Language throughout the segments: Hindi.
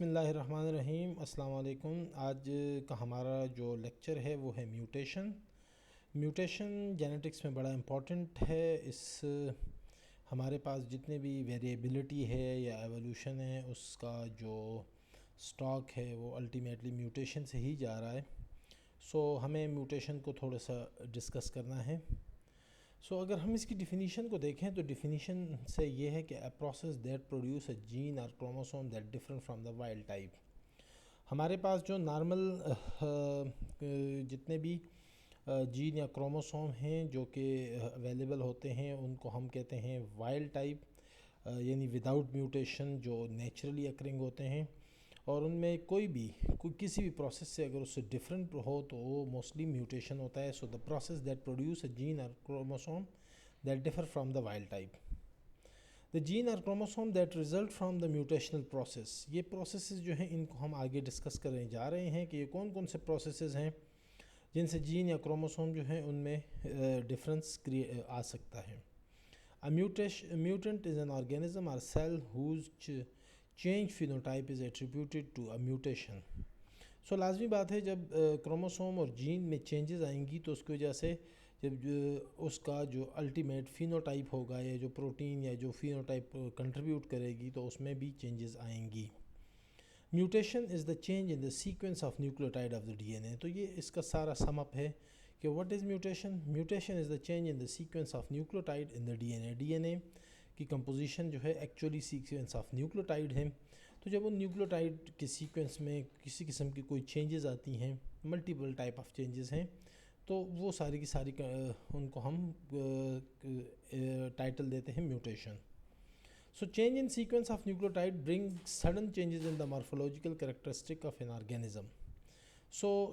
बिस्मिल्लाहिर्रहमानिर्रहीम अस्सलाम वालेकुम। आज का हमारा जो लेक्चर है वो है म्यूटेशन जेनेटिक्स में बड़ा इम्पॉर्टेंट है। इस हमारे पास जितने भी वेरिएबिलिटी है या एवोल्यूशन है उसका जो स्टॉक है वो अल्टीमेटली म्यूटेशन से ही जा रहा है। हमें म्यूटेशन को थोड़ा सा डिस्कस करना है। अगर हम इसकी डिफिनीशन को देखें तो डिफिनीशन से ये है कि a process that produce a gene or chromosome that different from the wild type. हमारे पास जो नॉर्मल जितने भी जीन या क्रोमोसोम हैं जो कि अवेलेबल होते हैं उनको हम कहते हैं वाइल्ड टाइप, यानी विदाउट म्यूटेशन, जो नेचुरली अकरिंग होते हैं। और उनमें कोई किसी भी प्रोसेस से अगर उससे डिफरेंट हो तो वो मोस्टली म्यूटेशन होता है। The process that produce a gene or chromosome that differ from the wild type. The gene or chromosome that result from the mutational process, ये प्रोसेसेस जो हैं इनको हम आगे डिस्कस करने जा रहे हैं कि ये कौन कौन से प्रोसेसेस हैं जिनसे जीन या क्रोमोसोम जो है उनमें डिफरेंस आ सकता है। A mutant is an organism or cell whose change phenotype is attributed to a mutation. लाजमी बात है जब क्रोमोसोम और जीन में चेंजेस आएंगी तो उसकी वजह से जब उसका जो अल्टीमेट फिनोटाइप होगा या जो प्रोटीन या जो फिनोटाइप कंट्रीब्यूट करेगी तो उसमें भी चेंजेस आएंगी। Mutation is the change in the sequence of nucleotide of the DNA. तो ये इसका सारा समअप है कि what is mutation. Mutation is the change in the sequence of nucleotide in the DNA. DNA की कंपोजिशन जो है एक्चुअली सीक्वेंस ऑफ न्यूक्लियोटाइड है। तो जब उन न्यूक्लियोटाइड के सीक्वेंस में किसी किस्म की कोई चेंजेस आती हैं, मल्टीपल टाइप ऑफ चेंजेस हैं, तो वो सारी की सारी उनको हम टाइटल देते हैं mutation. Change in sequence of nucleotide bring sudden changes in the morphological characteristic of an organism.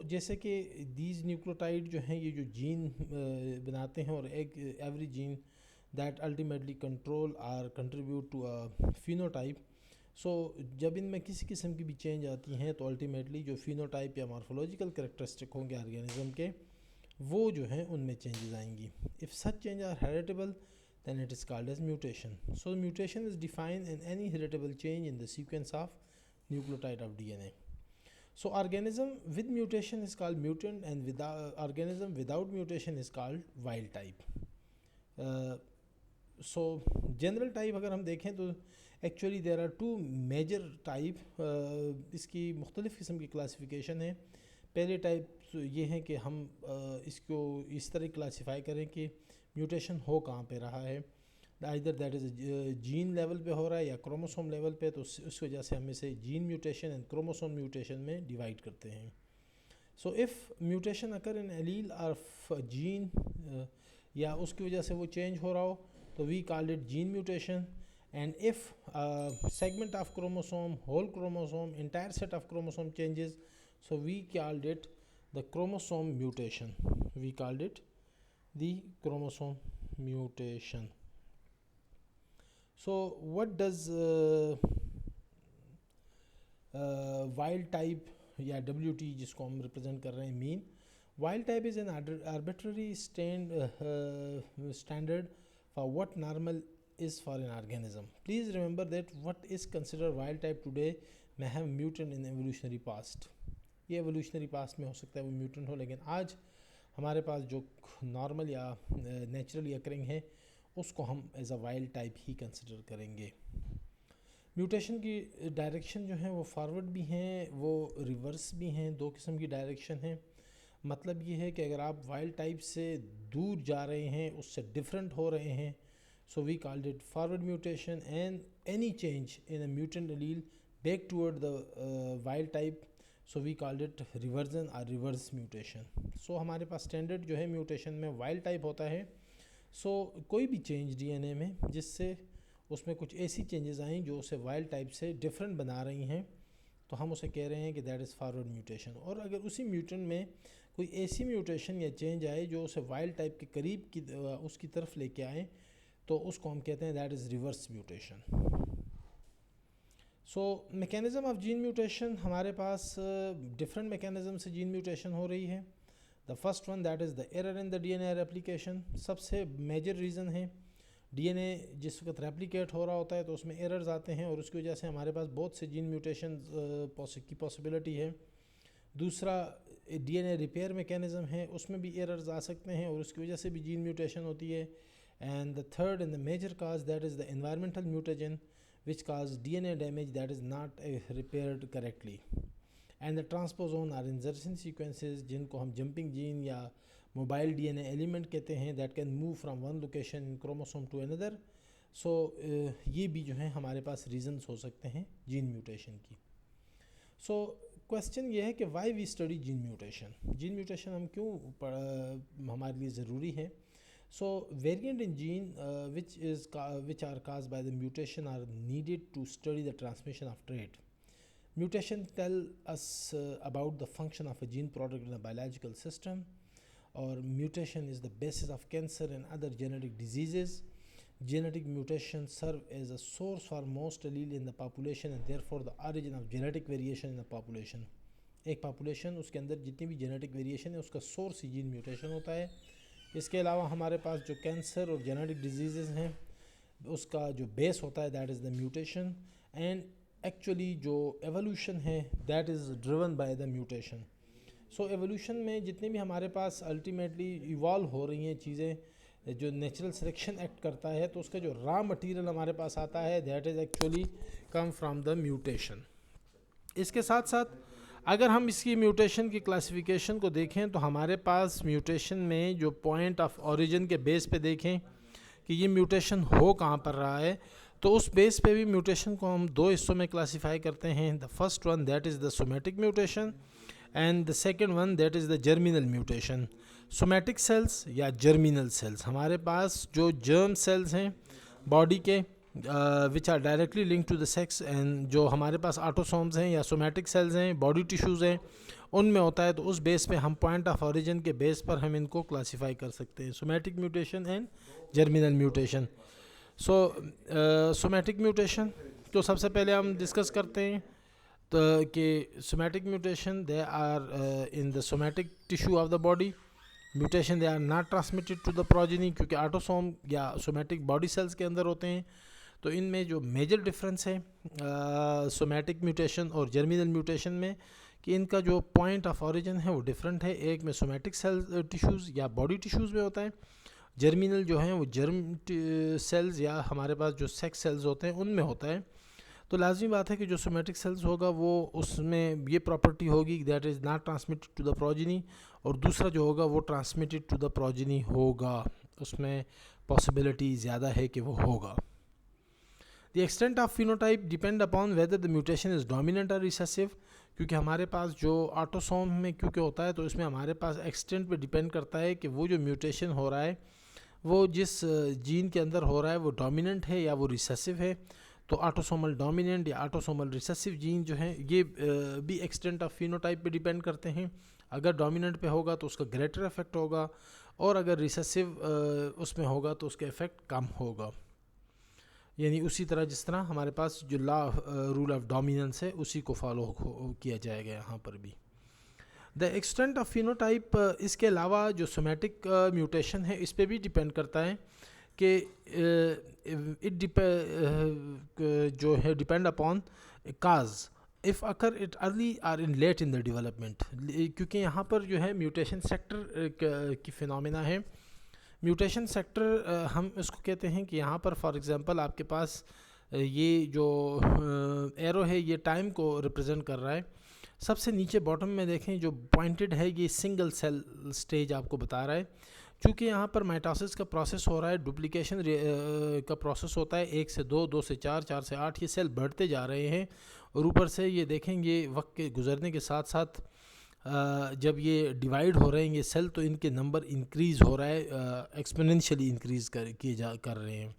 जैसे कि दीज न्यूक्लियोटाइड जो हैं ये जो जीन बनाते हैं और एक every gene that ultimately control or contribute to a phenotype. जब इनमें किसी किस्म की भी चेंज आती हैं तो अल्टीमेटली जो फिनोटाइप या मॉर्फोलॉजिकल कैरेक्टरिस्टिक होंगे ऑर्गेनिज्म के वो जो हैं उनमें चेंजेस आएंगी। If such change are heritable then it is called as mutation. Mutation is defined in any heritable change in the sequence of nucleotide of DNA. Organism with mutation is called mutant and without organism without mutation is called wild type. General type अगर हम देखें तो actually there are two major type. इसकी मुख्तलिफ़ किस्म की क्लासिफिकेशन है। पहले टाइप ये है कि हम इसको इस तरह क्लासीफाई करें कि म्यूटेशन हो कहाँ पे रहा है, either that is gene level पे हो रहा है या क्रोमोसोम लेवल पे, तो उस वजह से हम इसे gene mutation and chromosome mutation में डिवाइड करते हैं। If mutation occur in allele of gene या उसकी वजह से वो चेंज हो रहा हो तो we called it gene mutation. And if segment of chromosome, whole chromosome, entire set of chromosome changes, so we called it the chromosome mutation. We called it the chromosome mutation. What does wild type या WT जिसको हम रिप्रेजेंट कर रहे हैं mean? Wild type is an arbitrary standard for what normal is for an organism. Please remember that what is considered wild type today may have mutant in evolutionary past. ये एवोल्यूशनरी पास्ट में हो सकता है वो म्यूटेंट हो, लेकिन आज हमारे पास जो नॉर्मल या नेचुरली अकरिंग है उसको हम एज अ वाइल्ड टाइप ही कंसिडर करेंगे। म्यूटेशन की डायरेक्शन जो है वो फॉरवर्ड भी हैं, वो रिवर्स भी हैं। दो किस्म की डायरेक्शन हैं। मतलब ये है कि अगर आप वाइल्ड टाइप से दूर जा रहे हैं, उससे डिफरेंट हो रहे हैं, so we called it forward mutation. And any change in a mutant allele back toward the wild type, so we called it reversion और रिवर्स म्यूटेशन। हमारे पास स्टैंडर्ड जो है म्यूटेशन में वाइल्ड टाइप होता है। कोई भी चेंज डीएनए में जिससे उसमें कुछ ऐसी चेंजेस आई जो उसे वाइल्ड टाइप से डिफरेंट बना रही हैं तो हम उसे कह रहे हैं कि दैट इज़ फॉरवर्ड म्यूटेशन। और अगर उसी म्यूटेंट में कोई ऐसी म्यूटेशन या चेंज आए जो उसे वाइल्ड टाइप के करीब की उसकी तरफ लेके आए तो उसको हम कहते हैं that is reverse mutation. Mechanism of gene mutation, हमारे पास डिफरेंट मैकेनिज़्म से जीन म्यूटेशन हो रही है। The first one that is the error in the DNA replication. सबसे मेजर रीज़न है डीएनए जिस वक्त रेप्लिकेट हो रहा होता है तो उसमें एरर्स आते हैं और उसकी वजह से हमारे पास बहुत से जीन म्यूटेशन की पॉसिबिलिटी है। दूसरा, डीएनए रिपेयर मैकेनिज़्म है, उसमें भी एरर्स आ सकते हैं और उसकी वजह से भी जीन म्यूटेशन होती है। And the third and the major cause that is the environmental mutagen which cause DNA damage that is not repaired correctly. And the transposon are insertion sequences जिनको हम jumping gene या mobile DNA element कहते हैं that can move from one location in chromosome to another. So ये भी जो है हमारे पास reasons हो सकते हैं gene mutation की. So क्वेश्चन ये है कि why we study gene mutation. Gene mutation हम क्यों हमारे लिए ज़रूरी है? So variant in gene which are caused by the mutation are needed to study the transmission of trait. Mutation tell us about the function of a gene product in a biological system, or mutation is the basis of cancer and other genetic diseases. Genetic mutations serve as a source for most allele in the population and therefore the origin of genetic variation in the population. एक population उसके अंदर जितनी भी genetic variation है उसका source ही gene mutation होता है. इसके अलावा हमारे पास जो कैंसर और जेनेटिक डिजीज़ हैं उसका जो बेस होता है that is the mutation. And actually जो एवोल्यूशन है that is driven by the mutation. So evolution में जितने भी हमारे पास अल्टीमेटली इवॉल्व हो रही हैं चीज़ें जो नेचुरल सिलेक्शन एक्ट करता है तो उसका जो रॉ मटेरियल हमारे पास आता है that is actually come from the mutation. इसके साथ साथ अगर हम इसकी म्यूटेशन की क्लासिफिकेशन को देखें तो हमारे पास म्यूटेशन में जो पॉइंट ऑफ ओरिजिन के बेस पे देखें कि ये म्यूटेशन हो कहाँ पर रहा है तो उस बेस पे भी म्यूटेशन को हम दो हिस्सों में क्लासिफाई करते हैं. The first one that is the somatic mutation and the second one that is the germinal mutation. Somatic cells या जर्मिनल सेल्स हमारे पास जो जर्म सेल्स हैं बॉडी के which are directly link to the sex and जो हमारे पास ऑटोसोम्स हैं या सोमेटिक सेल्स हैं बॉडी टिश्यूज़ हैं उनमें होता है तो उस बेस पे हम पॉइंट ऑफ ओरिजिन के बेस पर हम इनको क्लासिफाई कर सकते हैं somatic mutation and germinal mutation. So somatic mutation तो सबसे पहले हम डिस्कस करते हैं तो कि somatic mutation they are in the somatic tissue of the body. Mutation they are not transmitted to the progeny क्योंकि ऑटोसोम या सोमेटिक बॉडी सेल्स के अंदर होते हैं. तो इनमें जो मेजर डिफरेंस है सोमेटिक म्यूटेशन और जर्मिनल म्यूटेशन में कि इनका जो पॉइंट ऑफ ओरिजिन है वो डिफरेंट है. एक में सोमेटिक सेल टिश्यूज़ या बॉडी टिश्यूज़ में होता है, जर्मिनल जो हैं वो जर्म सेल्स या हमारे पास जो सेक्स सेल्स होते हैं उनमें होता है. तो लाजमी बात है कि जो सोमेटिक सेल्स होगा वो उसमें ये प्रॉपर्टी होगी that is not transmitted to the progeny और दूसरा जो होगा वो ट्रांसमिटेड टू द प्रोजेनी होगा, उसमें पॉसिबिलिटी ज़्यादा है कि वो होगा. The extent of phenotype depend upon whether the mutation is dominant or recessive. क्योंकि हमारे पास जो ऑटोसोम में क्योंकि होता है तो इसमें हमारे पास एक्सटेंट पे डिपेंड करता है कि वो जो म्यूटेशन हो रहा है वो जिस जीन के अंदर हो रहा है वो डोमिनेंट है या वो रिसेसिव है. तो ऑटोसोमल डोमिनेंट या ऑटोसोमल रिसेसिव जीन जो है ये भी एक्सटेंट ऑफ फिनोटाइप पे डिपेंड करते हैं. अगर डोमिनेंट पे होगा तो उसका ग्रेटर इफेक्ट होगा और अगर रिसेसिव उसमें होगा तो उसका इफेक्ट कम होगा. यानी उसी तरह जिस तरह हमारे पास जो लॉ रूल ऑफ डोमिनेंस है उसी को फॉलो किया जाएगा यहाँ पर भी. द एक्सटेंट ऑफ फिनोटाइप इसके अलावा जो सोमेटिक म्यूटेशन है इस पे भी डिपेंड करता है कि जो है depend upon cause if occur it early or in late in the development. क्योंकि यहाँ पर जो है म्यूटेशन सेक्टर की फिनोमेना है. म्यूटेशन सेक्टर हम इसको कहते हैं कि यहाँ पर फॉर एग्जांपल आपके पास ये जो एरो है ये टाइम को रिप्रेजेंट कर रहा है. सबसे नीचे बॉटम में देखें जो पॉइंटेड है ये सिंगल सेल स्टेज आपको बता रहा है. चूँकि यहाँ पर माइटोसिस का प्रोसेस हो रहा है, डुप्लीकेशन का प्रोसेस होता है 1 से 2, 2 से 4, 4 से 8 ये सेल बढ़ते जा रहे हैं. और ऊपर से ये देखेंगे वक्त के गुजरने के साथ साथ जब ये डिवाइड हो रहे हैं ये सेल तो इनके नंबर इंक्रीज़ हो रहा है, एक्सपोनेंशियली इंक्रीज़ कर रहे हैं.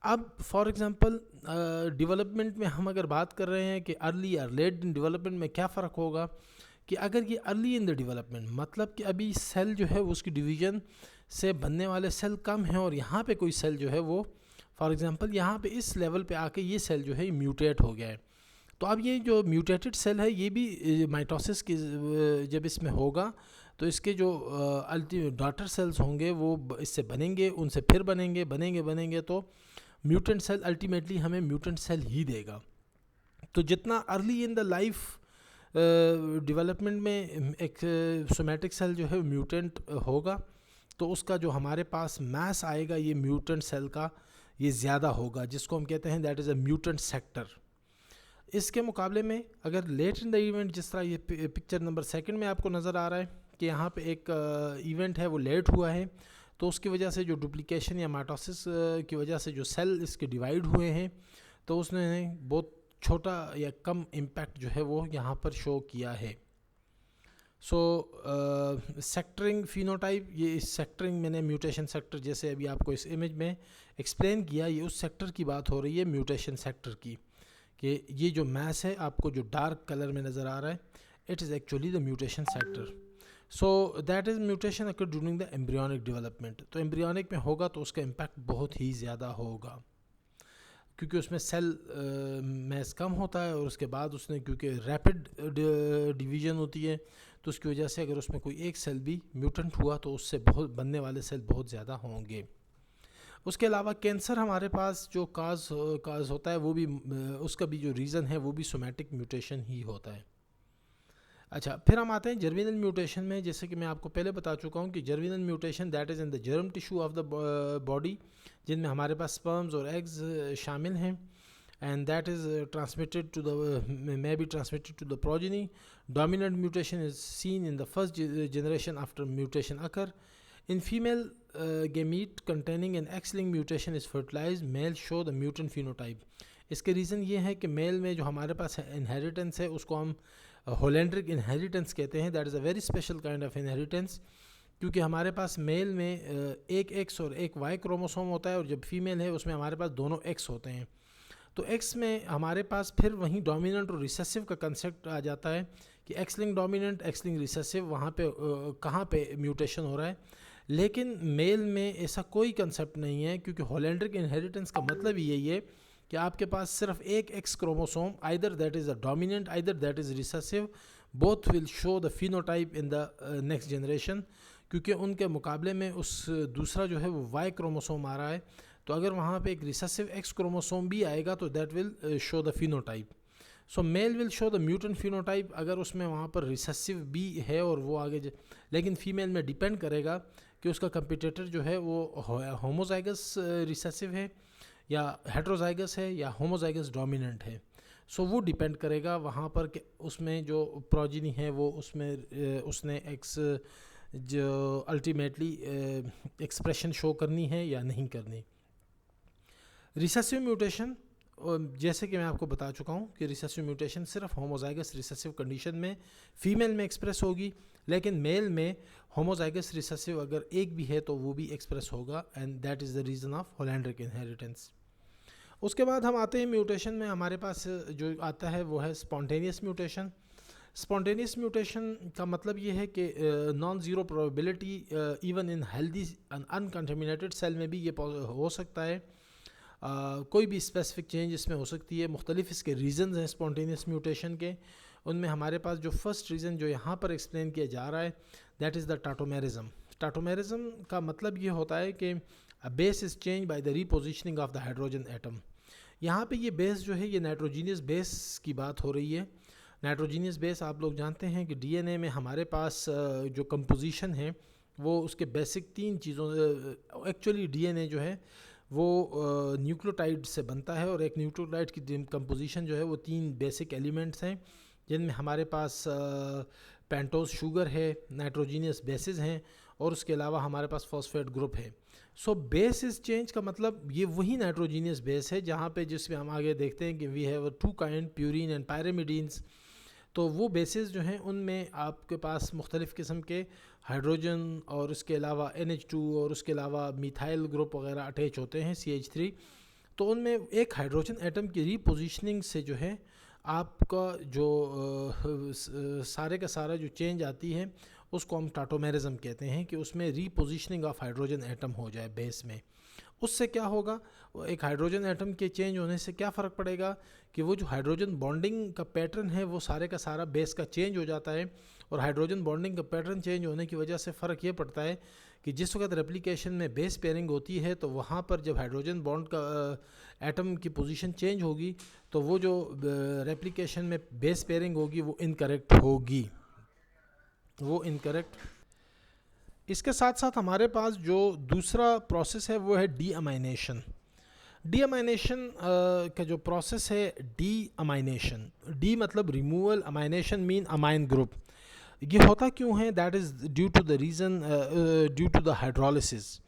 अब फॉर एग्जांपल डेवलपमेंट में हम अगर बात कर रहे हैं कि अर्ली और लेट इन डेवलपमेंट में क्या फ़र्क होगा कि अगर ये अर्ली इन द डेवलपमेंट मतलब कि अभी सेल जो है उसकी डिवीज़न से बनने वाले सेल कम हैं और यहाँ पे कोई सेल जो है वो फॉर एग्जांपल यहाँ पे इस लेवल पे आके ये सेल जो है म्यूटेट हो गया है. तो अब ये जो म्यूटेटेड सेल है ये भी माइटोसिस की जब इसमें होगा तो इसके जो डॉटर सेल्स होंगे वो इससे बनेंगे, उनसे फिर बनेंगे तो म्यूटेंट सेल अल्टीमेटली हमें म्यूटेंट सेल ही देगा। तो जितना early in the life development में एक सोमैटिक सेल जो है म्यूटेंट होगा तो उसका जो हमारे पास मास आएगा ये म्यूटेंट सेल का ये ज़्यादा होगा, जिसको हम कहते हैं that is a mutant sector. इसके मुकाबले में अगर लेट इन द इवेंट, जिस तरह ये पिक्चर नंबर 2 में आपको नज़र आ रहा है कि यहाँ पे एक इवेंट है वो लेट हुआ है, तो उसकी वजह से जो डुप्लीकेशन या माइटोसिस की वजह से जो सेल इसके डिवाइड हुए हैं तो उसने बहुत छोटा या कम इम्पैक्ट जो है वो यहाँ पर शो किया है। सो सेक्टरिंग फिनोटाइप, ये सेक्टरिंग मैंने म्यूटेशन सेक्टर जैसे अभी आपको इस इमेज में एक्सप्लेन किया, ये उस सेक्टर की बात हो रही है म्यूटेशन सेक्टर की, कि ये जो मैस है आपको जो डार्क कलर में नज़र आ रहा है it is actually the mutation sector. So that is mutation occur during the embryonic development. तो एम्ब्रियोनिक में होगा तो उसका इम्पैक्ट बहुत ही ज़्यादा होगा क्योंकि उसमें सेल मैस कम होता है और उसके बाद उसने क्योंकि रैपिड डिवीज़न होती है तो उसकी वजह से अगर उसमें कोई एक सेल भी म्यूटेंट हुआ तो उससे बहुत बनने वाले सेल बहुत ज़्यादा होंगे। उसके अलावा कैंसर हमारे पास जो काज होता है वो भी उसका भी जो रीज़न है वो भी सोमैटिक म्यूटेशन ही होता है। अच्छा, फिर हम आते हैं जर्मिनल म्यूटेशन में। जैसे कि मैं आपको पहले बता चुका हूँ कि germinal mutation that is in the germ tissue of the body, जिनमें हमारे पास स्पर्म्स और एग्स शामिल हैं, and that is transmitted to the may be transmitted to the progeny. Dominant mutation is seen in the first generation after mutation occur. In female gamete containing an X-linked mutation is fertilized, male show the mutant phenotype. इसके रीज़न ये है कि मेल में जो हमारे पास इनहेरिटेंस है उसको हम होलैंड्रिक इनहेरिटेंस कहते हैं। That is a very special kind of inheritance, क्योंकि हमारे पास मेल में एक एक्स और एक वाई क्रोमोसोम होता है और जब फीमेल है उसमें हमारे पास दोनों एक्स होते हैं। तो एक्स में हमारे पास फिर वहीं डोमिनेंट और रिसेसिव का कंसेप्ट आ जाता है कि x link dominant, x link recessive, वहाँ पे कहाँ पे म्यूटेशन हो रहा है। लेकिन मेल में ऐसा कोई कंसेप्ट नहीं है, क्योंकि होलैंड्रिक इनहेरिटेंस का मतलब ही यही है कि आपके पास सिर्फ एक x chromosome, either that is a dominant either that is recessive, both will show the phenotype in the next generation. क्योंकि उनके मुकाबले में उस दूसरा जो है वो वाई क्रोमोसोम आ रहा है, तो अगर वहाँ पे एक रिसेसिव एक्स क्रोमोसोम भी आएगा तो that will show the phenotype. So male will show the mutant phenotype अगर उसमें वहाँ पर रिसेसिव भी है और वो आगे लेकिन फीमेल में डिपेंड करेगा कि उसका कंपिटिटर जो है वो होमोजाइगस रिसेसिव है या हेट्रोजाइगस है या होमोजाइगस डोमिनेंट है। सो वो डिपेंड करेगा वहाँ पर कि उसमें जो प्रोजिनी है वो उसमें उसने एक्स जो अल्टीमेटली एक्सप्रेशन शो करनी है या नहीं करनी। रिसेसिव म्यूटेशन, जैसे कि मैं आपको बता चुका हूँ कि रिसेसिव म्यूटेशन सिर्फ होमोजाइगस रिसेसिव कंडीशन में फीमेल में एक्सप्रेस होगी, लेकिन मेल में होमोजाइगस रिसेसिव अगर एक भी है तो वो भी एक्सप्रेस होगा, and that is the reason of holandric inheritance. उसके बाद हम आते हैं म्यूटेशन में, हमारे पास जो आता है वो है स्पॉन्टेनियस म्यूटेशन। स्पॉन्टेनियस म्यूटेशन का मतलब ये है कि non zero probability even in healthy uncontaminated cell में भी ये हो सकता है। कोई भी स्पेसिफिक चेंज इसमें हो सकती है। मुख्तलिफ इसके रीज़न्स हैं स्पॉन्टेनियस म्यूटेशन के। उनमें हमारे पास जो फर्स्ट रीज़न जो यहाँ पर एक्सप्लेन किया जा रहा है that is the tautomerism. Tautomerism का मतलब ये होता है कि base is change by the repositioning of the hydrogen atom. यहाँ पे ये बेस जो है ये नाइट्रोजीनियस बेस की बात हो रही है। नाइट्रोजीनियस बेस आप लोग जानते हैं कि डीएनए में हमारे पास जो कंपोजिशन है वो उसके बेसिक 3 चीज़ों, एक्चुअली डीएनए जो है वो न्यूक्लियोटाइड से बनता है और एक न्यूक्लियोटाइड की कंपोजिशन जो है वो 3 बेसिक एलिमेंट्स हैं, जिनमें हमारे पास पेंटोज शुगर है, नाइट्रोजीनियस बेसिस हैं और उसके अलावा हमारे पास फॉस्फेट ग्रुप है। सो बेस इज चेंज का मतलब ये वही नाइट्रोजीनियस बेस है जहाँ पे जिसमें हम आगे देखते हैं कि we have 2 kind, purine and pyrimidines. तो वो बेसिस जो हैं उनमें आपके पास मुख्तलिफ़ किस्म के हाइड्रोजन और उसके अलावा NH2 और उसके अलावा मिथाइल ग्रुप वगैरह अटैच होते हैं CH3। तो उनमें एक हाइड्रोजन एटम की रीपोजिशनिंग से जो है आपका जो सारे का सारा जो चेंज आती है उसको हम टाटोमेरिज्म कहते हैं, कि उसमें रीपोजिशनिंग ऑफ हाइड्रोजन एटम हो जाए बेस में। उससे क्या होगा, एक हाइड्रोजन एटम के चेंज होने से क्या फ़र्क पड़ेगा कि वो जो हाइड्रोजन बॉन्डिंग का पैटर्न है वो सारे का सारा बेस का चेंज हो जाता है। और हाइड्रोजन बॉन्डिंग का पैटर्न चेंज होने की वजह से फ़र्क ये पड़ता है कि जिस वक्त रेप्लिकेशन में बेस पेयरिंग होती है तो वहाँ पर जब हाइड्रोजन बॉन्ड का एटम की पोजीशन चेंज होगी तो वो जो रेप्लिकेशन में बेस पेयरिंग होगी वो इनकरेक्ट होगी, वो इनकरेक्ट। इसके साथ साथ हमारे पास जो दूसरा प्रोसेस है वो है डी अमाइनेशन। डी अमाइनेशन का जो प्रोसेस है, डी अमाइनेशन, डी मतलब removal, amination mean amine group. ये होता क्यों है, that is due to the reason, due to the hydrolysis.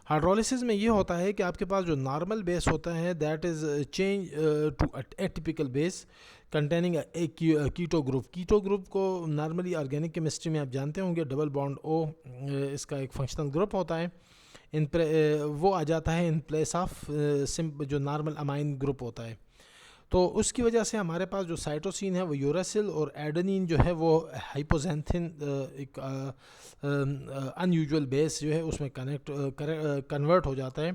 Hydrolysis में ये होता है कि आपके पास जो नॉर्मल बेस होता है that is change to atypical base containing a keto group. Keto group को नॉर्मली ऑर्गेनिक केमिस्ट्री में आप जानते होंगे डबल बॉन्ड ओ इसका एक फंक्शनल ग्रुप होता है। वो आ जाता है इन प्लेस ऑफ जो नॉर्मल अमाइन ग्रुप होता है। तो उसकी वजह से हमारे पास जो साइटोसिन है वो यूरासिल और एडेनिन जो है वो हाइपोजेंथिन एक अनयूजुअल बेस जो है उसमें कन्वर्ट हो जाता है।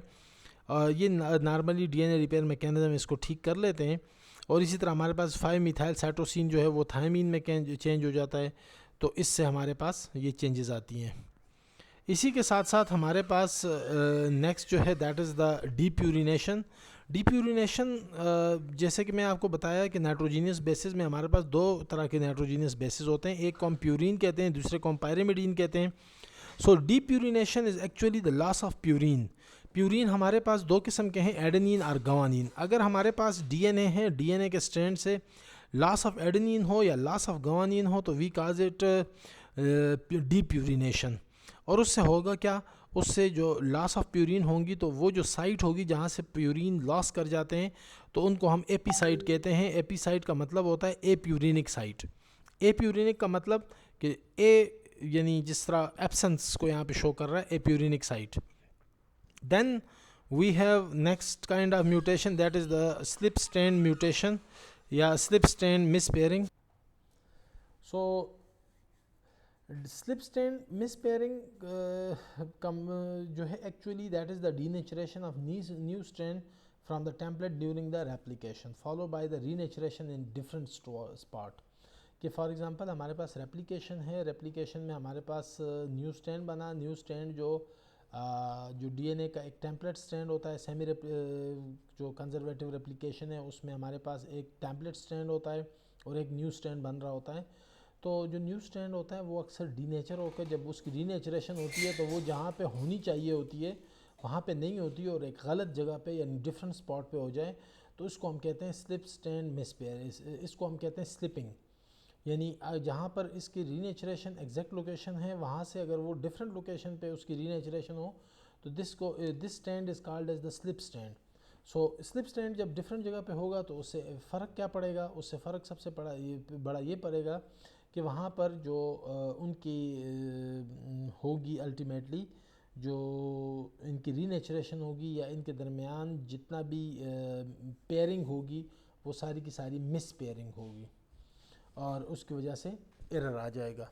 ये नॉर्मली डीएनए रिपेयर मैकेनिज्म इसको ठीक कर लेते हैं। और इसी तरह हमारे पास 5 मिथाइल साइटोसिन जो है वो थायमीन में चेंज हो जाता है। तो इससे हमारे पास ये चेंजेस आती हैं। इसी के साथ साथ हमारे पास नेक्स्ट जो है दैट इज़ द डीप्यूरिनेशन। डीप्यूरिनेशन जैसे कि मैं आपको बताया कि नाइट्रोजीनियस बेसिस में हमारे पास दो तरह के नाइट्रोजीनियस बेसिस होते हैं, एक को हम प्यूरिन कहते हैं, दूसरे को हम पायरिमिडीन कहते हैं। So depurination is actually the loss of purine. Purine हमारे पास दो किस्म के हैं, एडेनिन और गवानीन। अगर हमारे पास डीएनए है, डीएनए के स्ट्रैंड से लॉस ऑफ एडेनिन हो या लॉस ऑफ गवानीन हो तो वी काज इट डीप्यूरिनेशन। और उससे होगा क्या, उससे जो लॉस ऑफ प्यूरिन होंगी तो वो जो साइट होगी जहाँ से प्यूरिन लॉस कर जाते हैं तो उनको हम एपी साइट कहते हैं। एपी साइट का मतलब होता है ए प्यूरिनिक साइट। ए प्यूरिनिक का मतलब कि ए यानी जिस तरह एब्सेंस को यहाँ पे शो कर रहा है, apurinic site. Then we have next kind of mutation that is the slip strand mutation या slip strand mispairing. So slip strand mispairing जो है actually that is the denaturation of new strand from the template during the replication follow by the renaturation in different spot. कि फॉर एग्जांपल हमारे पास रेप्लिकेशन है, रेप्लिकेशन में हमारे पास न्यू स्ट्रैंड बना। न्यू स्ट्रैंड जो डीएनए का एक टेम्पलेट स्ट्रैंड होता है, जो कंजर्वेटिव रेप्लिकेशन है उसमें हमारे पास एक टेम्पलेट स्ट्रैंड होता है और एक न्यू स्ट्रैंड बन रहा होता है। तो जो न्यू स्ट्रैंड होता है वो अक्सर डीनेचर होकर जब उसकी रीनेचरेशन होती है तो वो जहाँ पे होनी चाहिए होती है वहाँ पे नहीं होती है और एक गलत जगह पे यानी डिफरेंट स्पॉट पे हो जाए तो इसको हम कहते हैं स्लिप स्ट्रैंड मिसपेयर। इसको हम कहते हैं स्लिपिंग। यानी जहाँ पर इसकी रीनेचरेशन एग्जैक्ट लोकेशन है वहाँ से अगर वो डिफरेंट लोकेशन पे उसकी रीनेचरेशन हो तो this strand is called as the slip strand. So slip strand जब डिफरेंट जगह पे होगा तो उससे फ़र्क क्या पड़ेगा, उससे फ़र्क सबसे बड़ा ये पड़ेगा कि वहाँ पर जो उनकी होगी अल्टीमेटली जो इनकी रीनेचरेशन होगी या इनके दरमियान जितना भी पेयरिंग होगी वो सारी की सारी मिस पेयरिंग होगी और उसकी वजह से एरर आ जाएगा।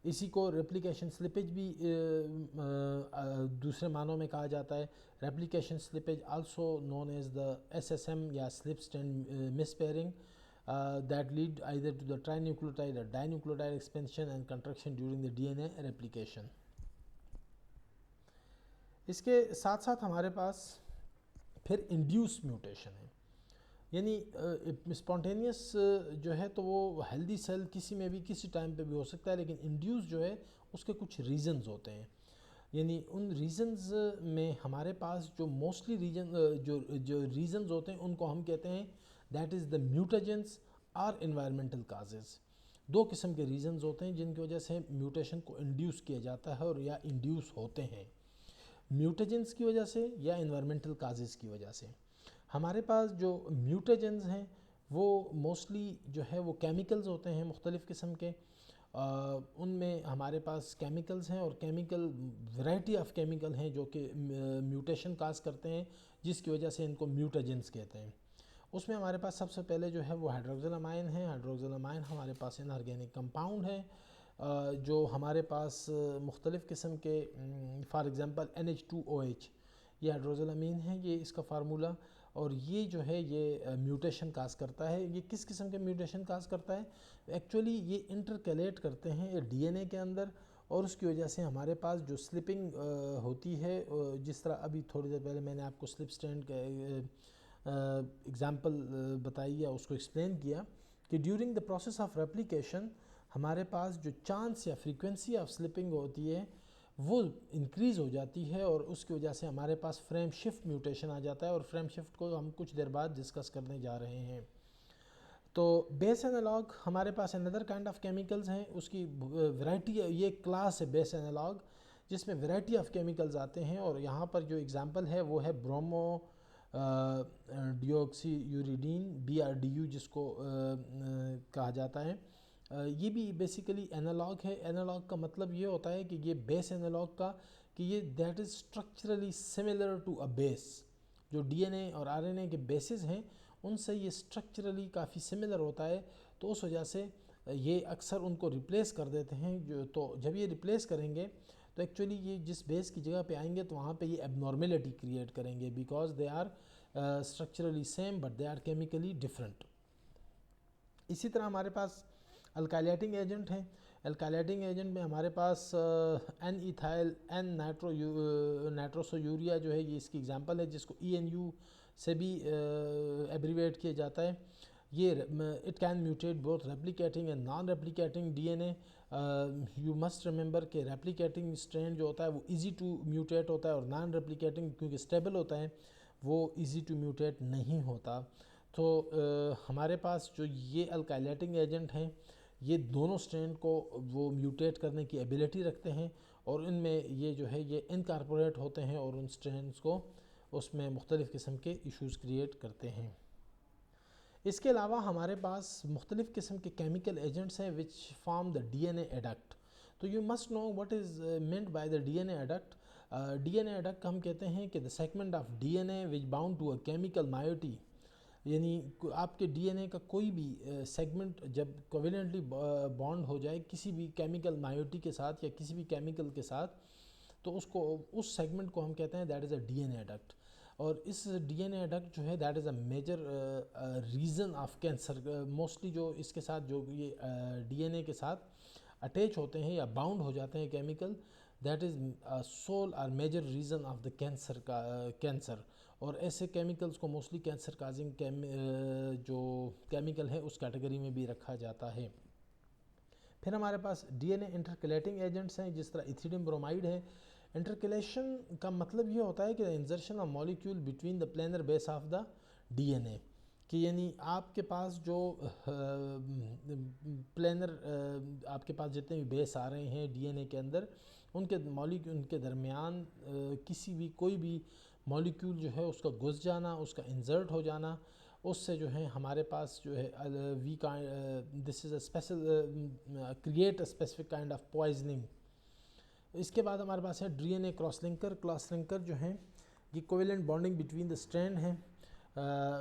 इसी को रेप्लिकेशन स्लिपेज भी दूसरे मानों में कहा जाता है। Replication slippage also known as the SSM या slip strand mispairing that lead either to the trinucleotide or dinucleotide expansion and contraction during the DNA replication। इसके साथ साथ हमारे पास फिर इंड्यूस म्यूटेशन है। यानी स्पॉन्टेनियस जो है तो वो हेल्दी सेल किसी में भी किसी टाइम पे भी हो सकता है, लेकिन इंड्यूस जो है उसके कुछ रीजंस होते हैं। यानी उन रीजंस में हमारे पास जो मोस्टली जो रीजंस होते हैं उनको हम कहते हैं that is the mutagens are environmental causes. दो किस्म के रीजंस होते हैं जिनकी वजह से म्यूटेशन को इंड्यूस किया जाता है और या इंड्यूस होते हैं, म्यूटेजेंस की वजह से या इन्वायरमेंटल काजेज़ की वजह से। हमारे पास जो म्यूटेजेंस हैं वो मोस्टली जो है वो केमिकल्स होते हैं मुख्तलिफ़ किस्म के। उनमें हमारे पास केमिकल्स हैं और केमिकल वैरायटी ऑफ केमिकल हैं जो कि म्यूटेशन काज करते हैं जिसकी वजह से इनको म्यूटेजेंस कहते हैं। उसमें हमारे पास सबसे पहले जो है वो हाइड्रोक्सिलामाइन है। हाइड्रोक्सिलामाइन हमारे पास इनऑर्गेनिक कंपाउंड है जो हमारे पास मुख्तलिफ़ किस्म के फॉर एग्ज़ाम्पल NH2OH ये हाइड्रोक्सिलामीन है, ये इसका फार्मूला। और ये जो है ये म्यूटेशन काज करता है। ये किस किस्म के म्यूटेशन काज करता है? एक्चुअली ये इंटरकलेट करते हैं ये डीएनए के अंदर, और उसकी वजह से हमारे पास जो स्लिपिंग होती है, जिस तरह अभी थोड़ी देर पहले मैंने आपको स्लिप स्ट्रैंड का एग्ज़ाम्पल बताई या उसको एक्सप्लेन किया कि during the process of replication हमारे पास जो चांस या फ्रीक्वेंसी ऑफ स्लिपिंग होती है वो इंक्रीज़ हो जाती है, और उसकी वजह से हमारे पास फ्रेम शिफ्ट म्यूटेशन आ जाता है, और फ्रेम शिफ्ट को हम कुछ देर बाद डिस्कस करने जा रहे हैं। तो बेस एनालॉग हमारे पास अनदर काइंड ऑफ केमिकल्स हैं, उसकी वैरायटी, ये क्लास है बेस एनालॉग जिसमें वैरायटी ऑफ केमिकल्स आते हैं। और यहाँ पर जो एग्जांपल है वो है ब्रोमो डिऑक्सी यूरिडीन, BRDU जिसको कहा जाता है। ये भी बेसिकली एनालॉग है। एनालॉग का मतलब ये होता है कि ये बेस एनालॉग का, कि ये that is structurally similar to a base. जो डीएनए और आरएनए के बेसिस हैं उनसे ये स्ट्रक्चरली काफ़ी सिमिलर होता है, तो उस वजह से ये अक्सर उनको रिप्लेस कर देते हैं। जो तो जब ये रिप्लेस करेंगे तो एक्चुअली ये जिस बेस की जगह पे आएंगे तो वहाँ पे ये एबनॉर्मेलिटी क्रिएट करेंगे, because they are structurally same but they are chemically different. इसी तरह हमारे पास अल्काइलेटिंग एजेंट हैं। अल्काइलेटिंग एजेंट में हमारे पास एन इथाइल एन नाइट्रोसोयूरिया जो है ये इसकी एग्जांपल है, जिसको ENU से भी एब्रीवेट किया जाता है। ये it can mutate both replicating and non replicating DNA. You must remember कि रेप्लिकेटिंग स्ट्रैंड जो होता है वो इजी टू म्यूटेट होता है, और नॉन रेप्लिकेटिंग क्योंकि स्टेबल होता है वो इजी टू म्यूटेट नहीं होता। तो हमारे पास जो ये अल्काइलेटिंग एजेंट हैं ये दोनों स्ट्रैंड को वो म्यूटेट करने की एबिलिटी रखते हैं, और इनमें ये जो है ये इनकॉर्पोरेट होते हैं और उन स्ट्रैंड्स को उसमें मुख्तलिफ़ किस्म के इश्यूज़ क्रिएट करते हैं। इसके अलावा हमारे पास मुख्तलिफ़ किस्म के केमिकल एजेंट्स हैं which form the DNA adduct. तो you must know what is meant by the DNA adduct. DNA adduct हम कहते हैं कि the segment of DNA which bound to a chemical moiety, यानी आपके डीएनए का कोई भी सेगमेंट जब कोवेलेंटली बॉन्ड हो जाए किसी भी केमिकल मायोटी के साथ या किसी भी केमिकल के साथ, तो उसको उस सेगमेंट को हम कहते हैं that is a DNA adduct. और इस डीएनए एडक्ट जो है that is a major reason of cancer. Mostly जो इसके साथ जो ये डीएनए के साथ अटैच होते हैं या बाउंड हो जाते हैं केमिकल, दैट इज़ सोल और major reason of the cancer का कैंसर। और ऐसे केमिकल्स को मोस्टली कैंसर काजिंग जो केमिकल है उस कैटेगरी में भी रखा जाता है। फिर हमारे पास डीएनए इंटरकलेटिंग एजेंट्स हैं, जिस तरह इथिडियम ब्रोमाइड है। इंटरकलेशन का मतलब ये होता है कि इंजर्शन of molecule between the planar base of the DNA, कि यानी आपके पास जो प्लेनर आपके पास जितने भी बेस आ रहे हैं डीएनए के अंदर, उनके मॉलिक्यूल उनके दरमियान किसी भी कोई भी मॉलिक्यूल जो है उसका घुस जाना, उसका इंसर्ट हो जाना, उससे जो है हमारे पास जो है वी का this is a special create a specific kind of poisoning. इसके बाद हमारे पास है डीएनए क्रॉस लिंकर जो हैं ये covalent bonding between the strand हैं।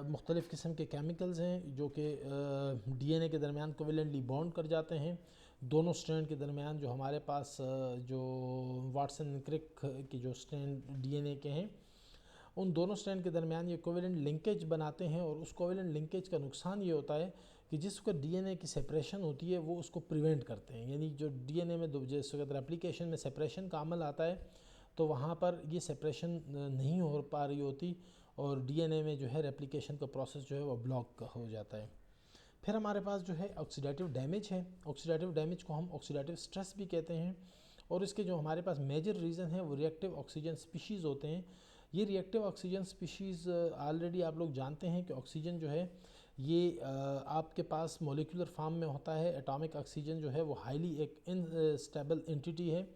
मुख्तलिफ़ किस्म के केमिकल्स हैं जो कि डीएनए के दरमियान कोवेलेंटली बॉन्ड कर जाते हैं। दोनों स्ट्रैंड के दरमियान जो हमारे पास जो वाटसन क्रिक की जो स्ट्रैंड डीएनए के हैं उन दोनों स्ट्रैंड के दरमियान ये कोवेलेंट लिंकेज बनाते हैं। और उस कोवेलेंट लिंकेज का नुकसान ये होता है कि जिस वक्त डीएनए की सेपरेशन होती है वो उसको प्रिवेंट करते हैं। यानी जो डीएनए में जिस वक्त रेप्लिकेशन में सेपरेशन का अमल आता है तो वहाँ पर ये सेपरेशन नहीं हो पा रही होती, और डीएनए में जो है रेप्लिकेशन का प्रोसेस जो है वो ब्लॉक हो जाता है। फिर हमारे पास जो है ऑक्सीडेटिव डैमेज है। ऑक्सीडेटिव डैमेज को हम ऑक्सीडेटिव स्ट्रेस भी कहते हैं, और इसके जो हमारे पास मेजर रीज़न है वो रिएक्टिव ऑक्सीजन स्पीशीज़ होते हैं। ये रिएक्टिव ऑक्सीजन स्पीशीज़ ऑलरेडी आप लोग जानते हैं कि ऑक्सीजन जो है ये आपके पास मॉलिक्यूलर फॉर्म में होता है। एटॉमिक ऑक्सीजन जो है वो हाईली एक इनस्टेबल एंटिटी है।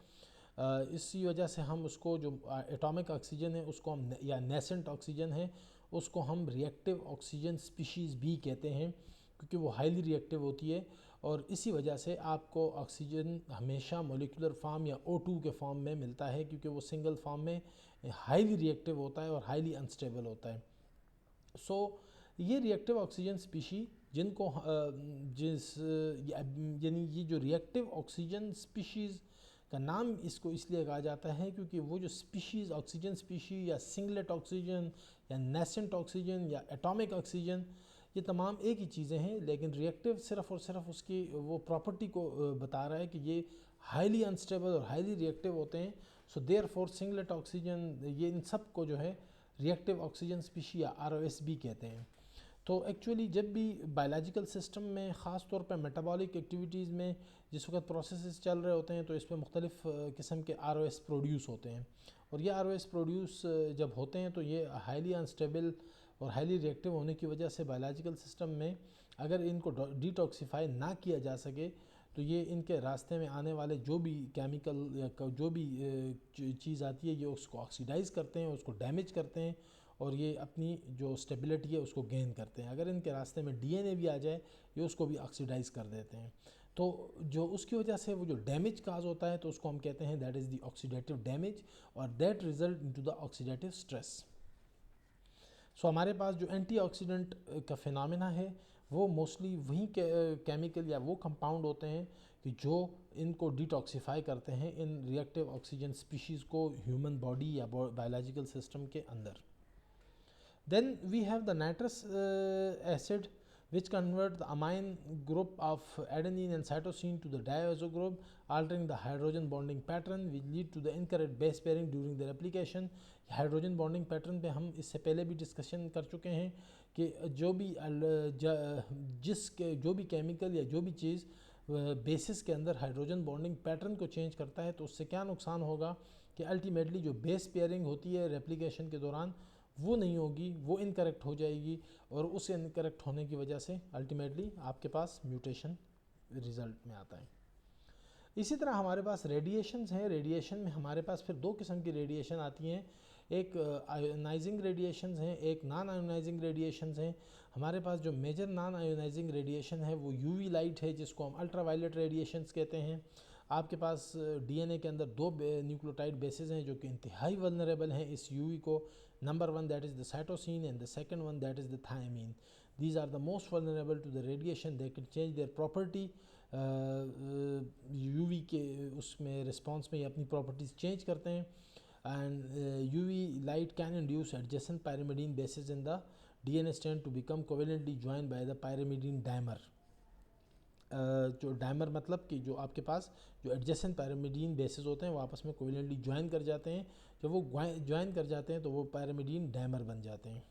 इसी वजह से हम उसको जो एटॉमिक ऑक्सीजन है उसको हम या नेसेंट ऑक्सीजन है उसको हम रिएक्टिव ऑक्सीजन स्पीशीज़ भी कहते हैं, क्योंकि वो हाईली रिएक्टिव होती है। और इसी वजह से आपको ऑक्सीजन हमेशा मॉलिक्यूलर फॉर्म या O2 के फॉर्म में मिलता है, क्योंकि वो सिंगल फॉर्म में हाईली रिएक्टिव होता है और हाईली अनस्टेबल होता है। सो ये रिएक्टिव ऑक्सीजन स्पीशी जिनको जिस यानी ये जो रिएक्टिव ऑक्सीजन स्पीशीज़ का नाम इसको इसलिए कहा जाता है क्योंकि वो जो स्पीशीज़, ऑक्सीजन स्पीशी या सिंगलेट ऑक्सीजन या नेसेंट ऑक्सीजन या एटॉमिक ऑक्सीजन, ये तमाम एक ही चीज़ें हैं, लेकिन रिएक्टिव सिर्फ़ और सिर्फ उसकी वो प्रॉपर्टी को बता रहा है कि ये हाईली अनस्टेबल और हाईली रिएक्टिव होते हैं। So therefore singlet oxygen, ये इन सब को जो है रिएक्टिव ऑक्सीजन स्पीशी या ROS भी कहते हैं। तो एक्चुअली जब भी बायोलॉजिकल सिस्टम में ख़ास तौर पर मेटाबॉलिक एक्टिविटीज़ में जिस वक्त प्रोसेसेस चल रहे होते हैं तो इस पर मुख्तलिफ़ किस्म के ROS प्रोड्यूस होते हैं, और ये ROS प्रोड्यूस जब होते हैं तो ये हाईली अनस्टेबल और हाईली रिएक्टिव होने की वजह से बायोलॉजिकल सिस्टम में अगर इनको डिटॉक्सिफाई ना किया जा सके तो ये इनके रास्ते में आने वाले जो भी केमिकल या जो भी चीज़ आती है ये उसको ऑक्सीडाइज़ करते हैं, उसको डैमेज करते हैं, और ये अपनी जो स्टेबिलिटी है उसको गेन करते हैं। अगर इनके रास्ते में DNA भी आ जाए ये उसको भी ऑक्सीडाइज़ कर देते हैं। तो जो उसकी वजह से वो जो डैमेज काज होता है तो उसको हम कहते हैं that is the oxidative damage, और that result into the oxidative stress. So हमारे पास जो एंटीऑक्सीडेंट का फिनोमेना है वो मोस्टली वही केमिकल या वो कंपाउंड होते हैं कि जो इनको डिटॉक्सिफाई करते हैं इन रिएक्टिव ऑक्सीजन स्पीशीज़ को ह्यूमन बॉडी या बायोलॉजिकल सिस्टम के अंदर। Then we have the nitrous acid, which convert the amine group of adenine and cytosine to the diazo group, altering the hydrogen bonding pattern, which lead to the incorrect base pairing during the replication. Hydrogen bonding pattern पे हम इससे पहले भी डिस्कशन कर चुके हैं कि जो भी जो भी केमिकल या जो भी चीज़ बेसिस के अंदर हाइड्रोजन बॉन्डिंग पैटर्न को चेंज करता है तो उससे क्या नुकसान होगा कि अल्टीमेटली जो बेस पेयरिंग होती है रेप्लिकेशन के दौरान वो नहीं होगी, वो इनकरेक्ट हो जाएगी, और उस इनकरेक्ट होने की वजह से अल्टीमेटली आपके पास म्यूटेशन रिज़ल्ट में आता है। इसी तरह हमारे पास रेडिएशंस हैं। रेडिएशन में हमारे पास फिर दो किस्म की रेडिएशन आती हैं, एक आयोनाइजिंग रेडिएशंस हैं, एक नॉन आयोनाइजिंग रेडिएशंस हैं। हमारे पास जो मेजर नॉन आयोनाइजिंग रेडिएशन है वो UV लाइट है, जिसको हम अल्ट्रावायलेट रेडिएशंस कहते हैं। आपके पास DNA के अंदर दो न्यूक्लियोटाइड बेसेस हैं जो कि इंतहाई वल्नरेबल हैं इस UV को। Number 1 that is the cytosine and the second one that is the thymine. These are the most vulnerable to the radiation, they can change their property. UV के उसमें रिस्पॉन्स में ये अपनी प्रॉपर्टीज़ चेंज करते हैं, and UV light can induce adjacent pyrimidine bases in the DNA strand to become covalently joined by the pyrimidine dimer। जो डायमर मतलब कि जो आपके पास जो एडजेसेंट pyrimidine बेसेस होते हैं वो आपस में कोवेलेंटली ज्वाइन कर जाते हैं। जब वो ज्वाइन कर जाते हैं तो वो pyrimidine डायमर बन जाते हैं।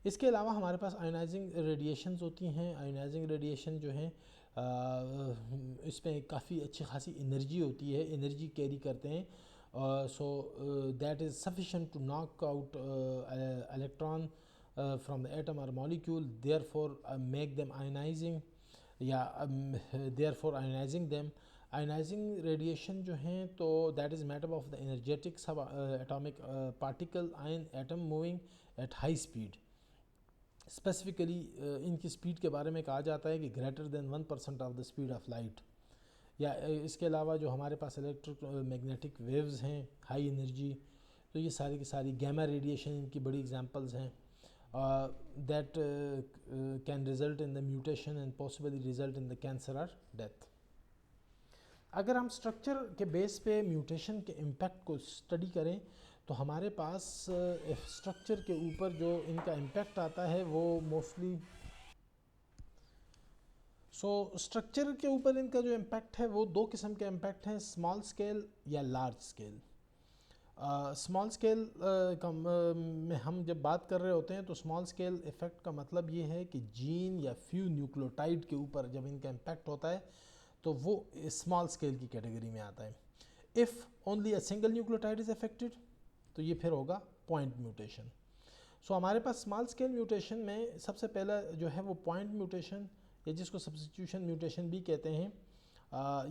इसके अलावा हमारे पास आयोनाइजिंग रेडिएशंस होती हैं। आयोनाइजिंग रेडिएशन जो है इसमें काफ़ी अच्छी खासी एनर्जी होती है, एनर्जी कैरी करते हैं। So that is sufficient to knock out electron from the atom or molecule, therefore make them ionising या therefore ionising them. Ionising radiation जो हैं तो that is matter of the energetic sub atomic particle ion atom moving at high speed. Specifically इनकी स्पीड के बारे में कहा जाता है कि greater than 1% of the speed of light. या इसके अलावा जो हमारे पास इलेक्ट्रोमैग्नेटिक वेव्स हैं हाई एनर्जी, तो ये सारी की सारी गैमा रेडिएशन इनकी बड़ी एग्जांपल्स हैं। That can result in the mutation and possibly result in the cancer और डेथ। अगर हम स्ट्रक्चर के बेस पे म्यूटेशन के इम्पैक्ट को स्टडी करें तो हमारे पास स्ट्रक्चर के ऊपर जो इनका इम्पैक्ट आता है वो मोस्टली स्ट्रक्चर के ऊपर इनका जो इम्पैक्ट है वो दो किस्म के इम्पैक्ट हैं, स्मॉल स्केल या लार्ज स्केल। स्मॉल स्केल में हम जब बात कर रहे होते हैं तो स्मॉल स्केल इफ़ेक्ट का मतलब ये है कि जीन या फ्यू न्यूक्लियोटाइड के ऊपर जब इनका इम्पैक्ट होता है तो वो स्मॉल स्केल की कैटेगरी में आता है। If only a single nucleotide is affected तो ये फिर होगा पॉइंट म्यूटेशन। सो हमारे पास स्मॉल स्केल म्यूटेशन में सबसे पहला जो है वो पॉइंट म्यूटेशन या जिसको सब्स्टिट्यूशन म्यूटेशन भी कहते हैं।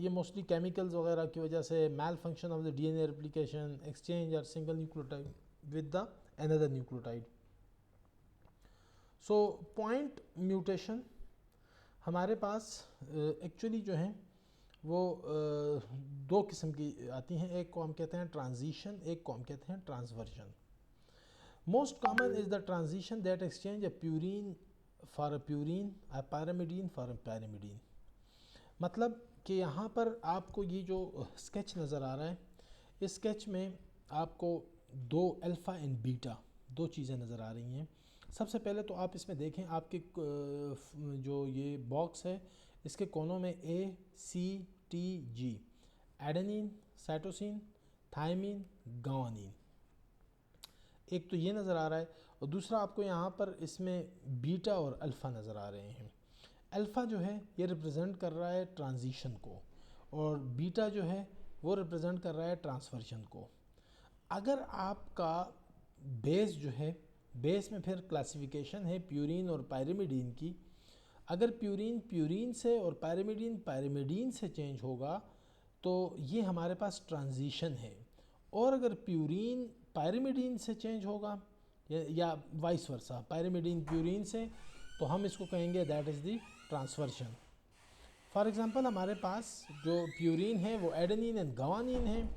ये मोस्टली केमिकल्स वगैरह की वजह से malfunction of the DNA replication, exchange और single nucleotide with the another nucleotide. So point mutation हमारे पास एक्चुअली जो है वो दो किस्म की आती हैं, एक को हम कहते हैं ट्रांजिशन, एक को हम कहते हैं transversion. Most common is the transition that exchange a purine for a purine, a pyrimidine for a pyrimidine। मतलब कि यहाँ पर आपको ये जो स्केच नज़र आ रहा है, इस स्केच में आपको दो अल्फ़ा एंड बीटा दो चीज़ें नज़र आ रही हैं। सबसे पहले तो आप इसमें देखें, आपके जो ये बॉक्स है इसके कोनों में A C T G, adenine, cytosine, thymine, guanine, एक तो ये नज़र आ रहा है, और दूसरा आपको यहाँ पर इसमें बीटा और अल्फ़ा नज़र आ रहे हैं। अल्फ़ा जो है ये रिप्रेजेंट कर रहा है ट्रांजिशन को, और बीटा जो है वो रिप्रेजेंट कर रहा है ट्रांसवर्जन को। अगर आपका बेस जो है, बेस में फिर क्लासिफिकेशन है प्यूरीन और पायरिमिडीन की। अगर प्यूरीन प्यूरीन से और पायरिमिडीन पायरिमिडीन से चेंज होगा तो ये हमारे पास ट्रांजिशन है। और अगर प्यूरीन पायरिमिडीन से चेंज होगा या वाइस वर्सा, पायरिमिडीन प्यूरीन से, तो हम इसको कहेंगे that is the transversion. For example हमारे पास जो प्यूरीन है वो एडेनिन एंड ग्वानिन है।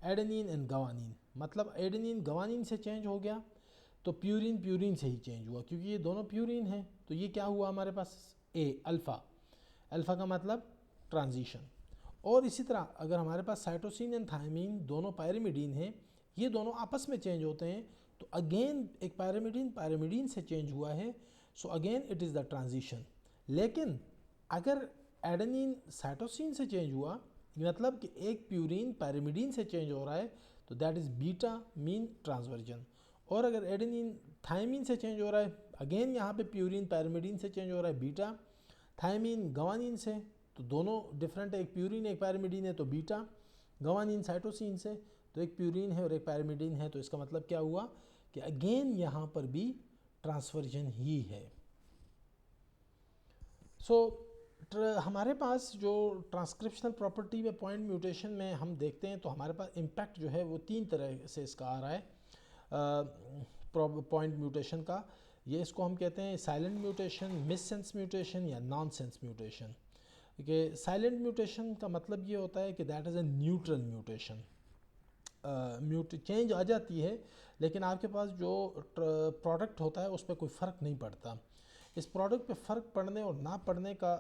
एडेनिन एंड ग्वानिन मतलब एडेनिन ग्वानिन से चेंज हो गया तो प्यूरीन प्यूरीन से ही चेंज हुआ, क्योंकि ये दोनों प्यूरीन हैं। तो ये क्या हुआ हमारे पास, ए अल्फ़ा, अल्फ़ा का मतलब ट्रांजिशन। और इसी तरह अगर हमारे पास साइटोसिन एंड थायमिन दोनों पायरिमिडीन हैं, ये दोनों आपस में चेंज होते हैं, तो अगेन एक पायरिमिडीन पायरिमिडीन से चेंज हुआ है, so again it is the transition. लेकिन अगर एडेनिन साइटोसिन से चेंज हुआ, मतलब कि एक प्यूरीन पायरिमिडीन से चेंज हो रहा है, तो that is beta mean transversion. और अगर एडेनिन थायमिन से चेंज हो रहा है, अगेन यहाँ पे प्यूरीन पायरिमिडीन से चेंज हो रहा है बीटा, थायमिन ग्वानिन से, तो दोनों डिफरेंट है, एक प्यूरीन एक पायरिमिडीन है तो बीटा, ग्वानिन साइटोसिन से तो एक प्यूरीन है और एक पायरिमिडीन है, तो इसका मतलब क्या हुआ कि अगेन यहाँ पर भी ट्रांसवर्जन ही है। हमारे पास जो ट्रांसक्रिप्शनल प्रॉपर्टी में पॉइंट म्यूटेशन में हम देखते हैं, तो हमारे पास इम्पैक्ट जो है वो तीन तरह से इसका आ रहा है पॉइंट म्यूटेशन का। ये इसको हम कहते हैं silent mutation, missense mutation या नॉन सेंस म्यूटेशन। कि साइलेंट म्यूटेशन का मतलब ये होता है कि that is a neutral mutation. Change आ जाती है लेकिन आपके पास जो प्रोडक्ट होता है उस पर कोई फ़र्क नहीं पड़ता। इस प्रोडक्ट पे फ़र्क पड़ने और ना पड़ने का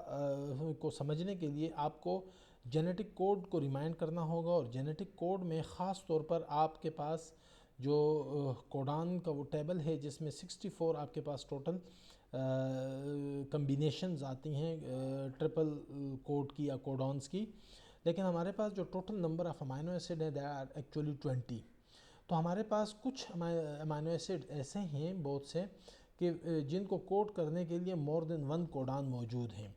को समझने के लिए आपको जेनेटिक कोड को रिमाइंड करना होगा, और जेनेटिक कोड में ख़ास तौर पर आपके पास जो कोडान का वो टेबल है जिसमें 64 आपके पास टोटल कम्बिनेशंस आती हैं ट्रिपल कोड की या कोडॉन्स की, लेकिन हमारे पास जो total number of amino acid है दैट आर एक्चुअली 20। तो हमारे पास कुछ अमाइनो एसिड ऐसे हैं बहुत से कि जिनको कोड करने के लिए मोर देन 1 कोडान मौजूद हैं।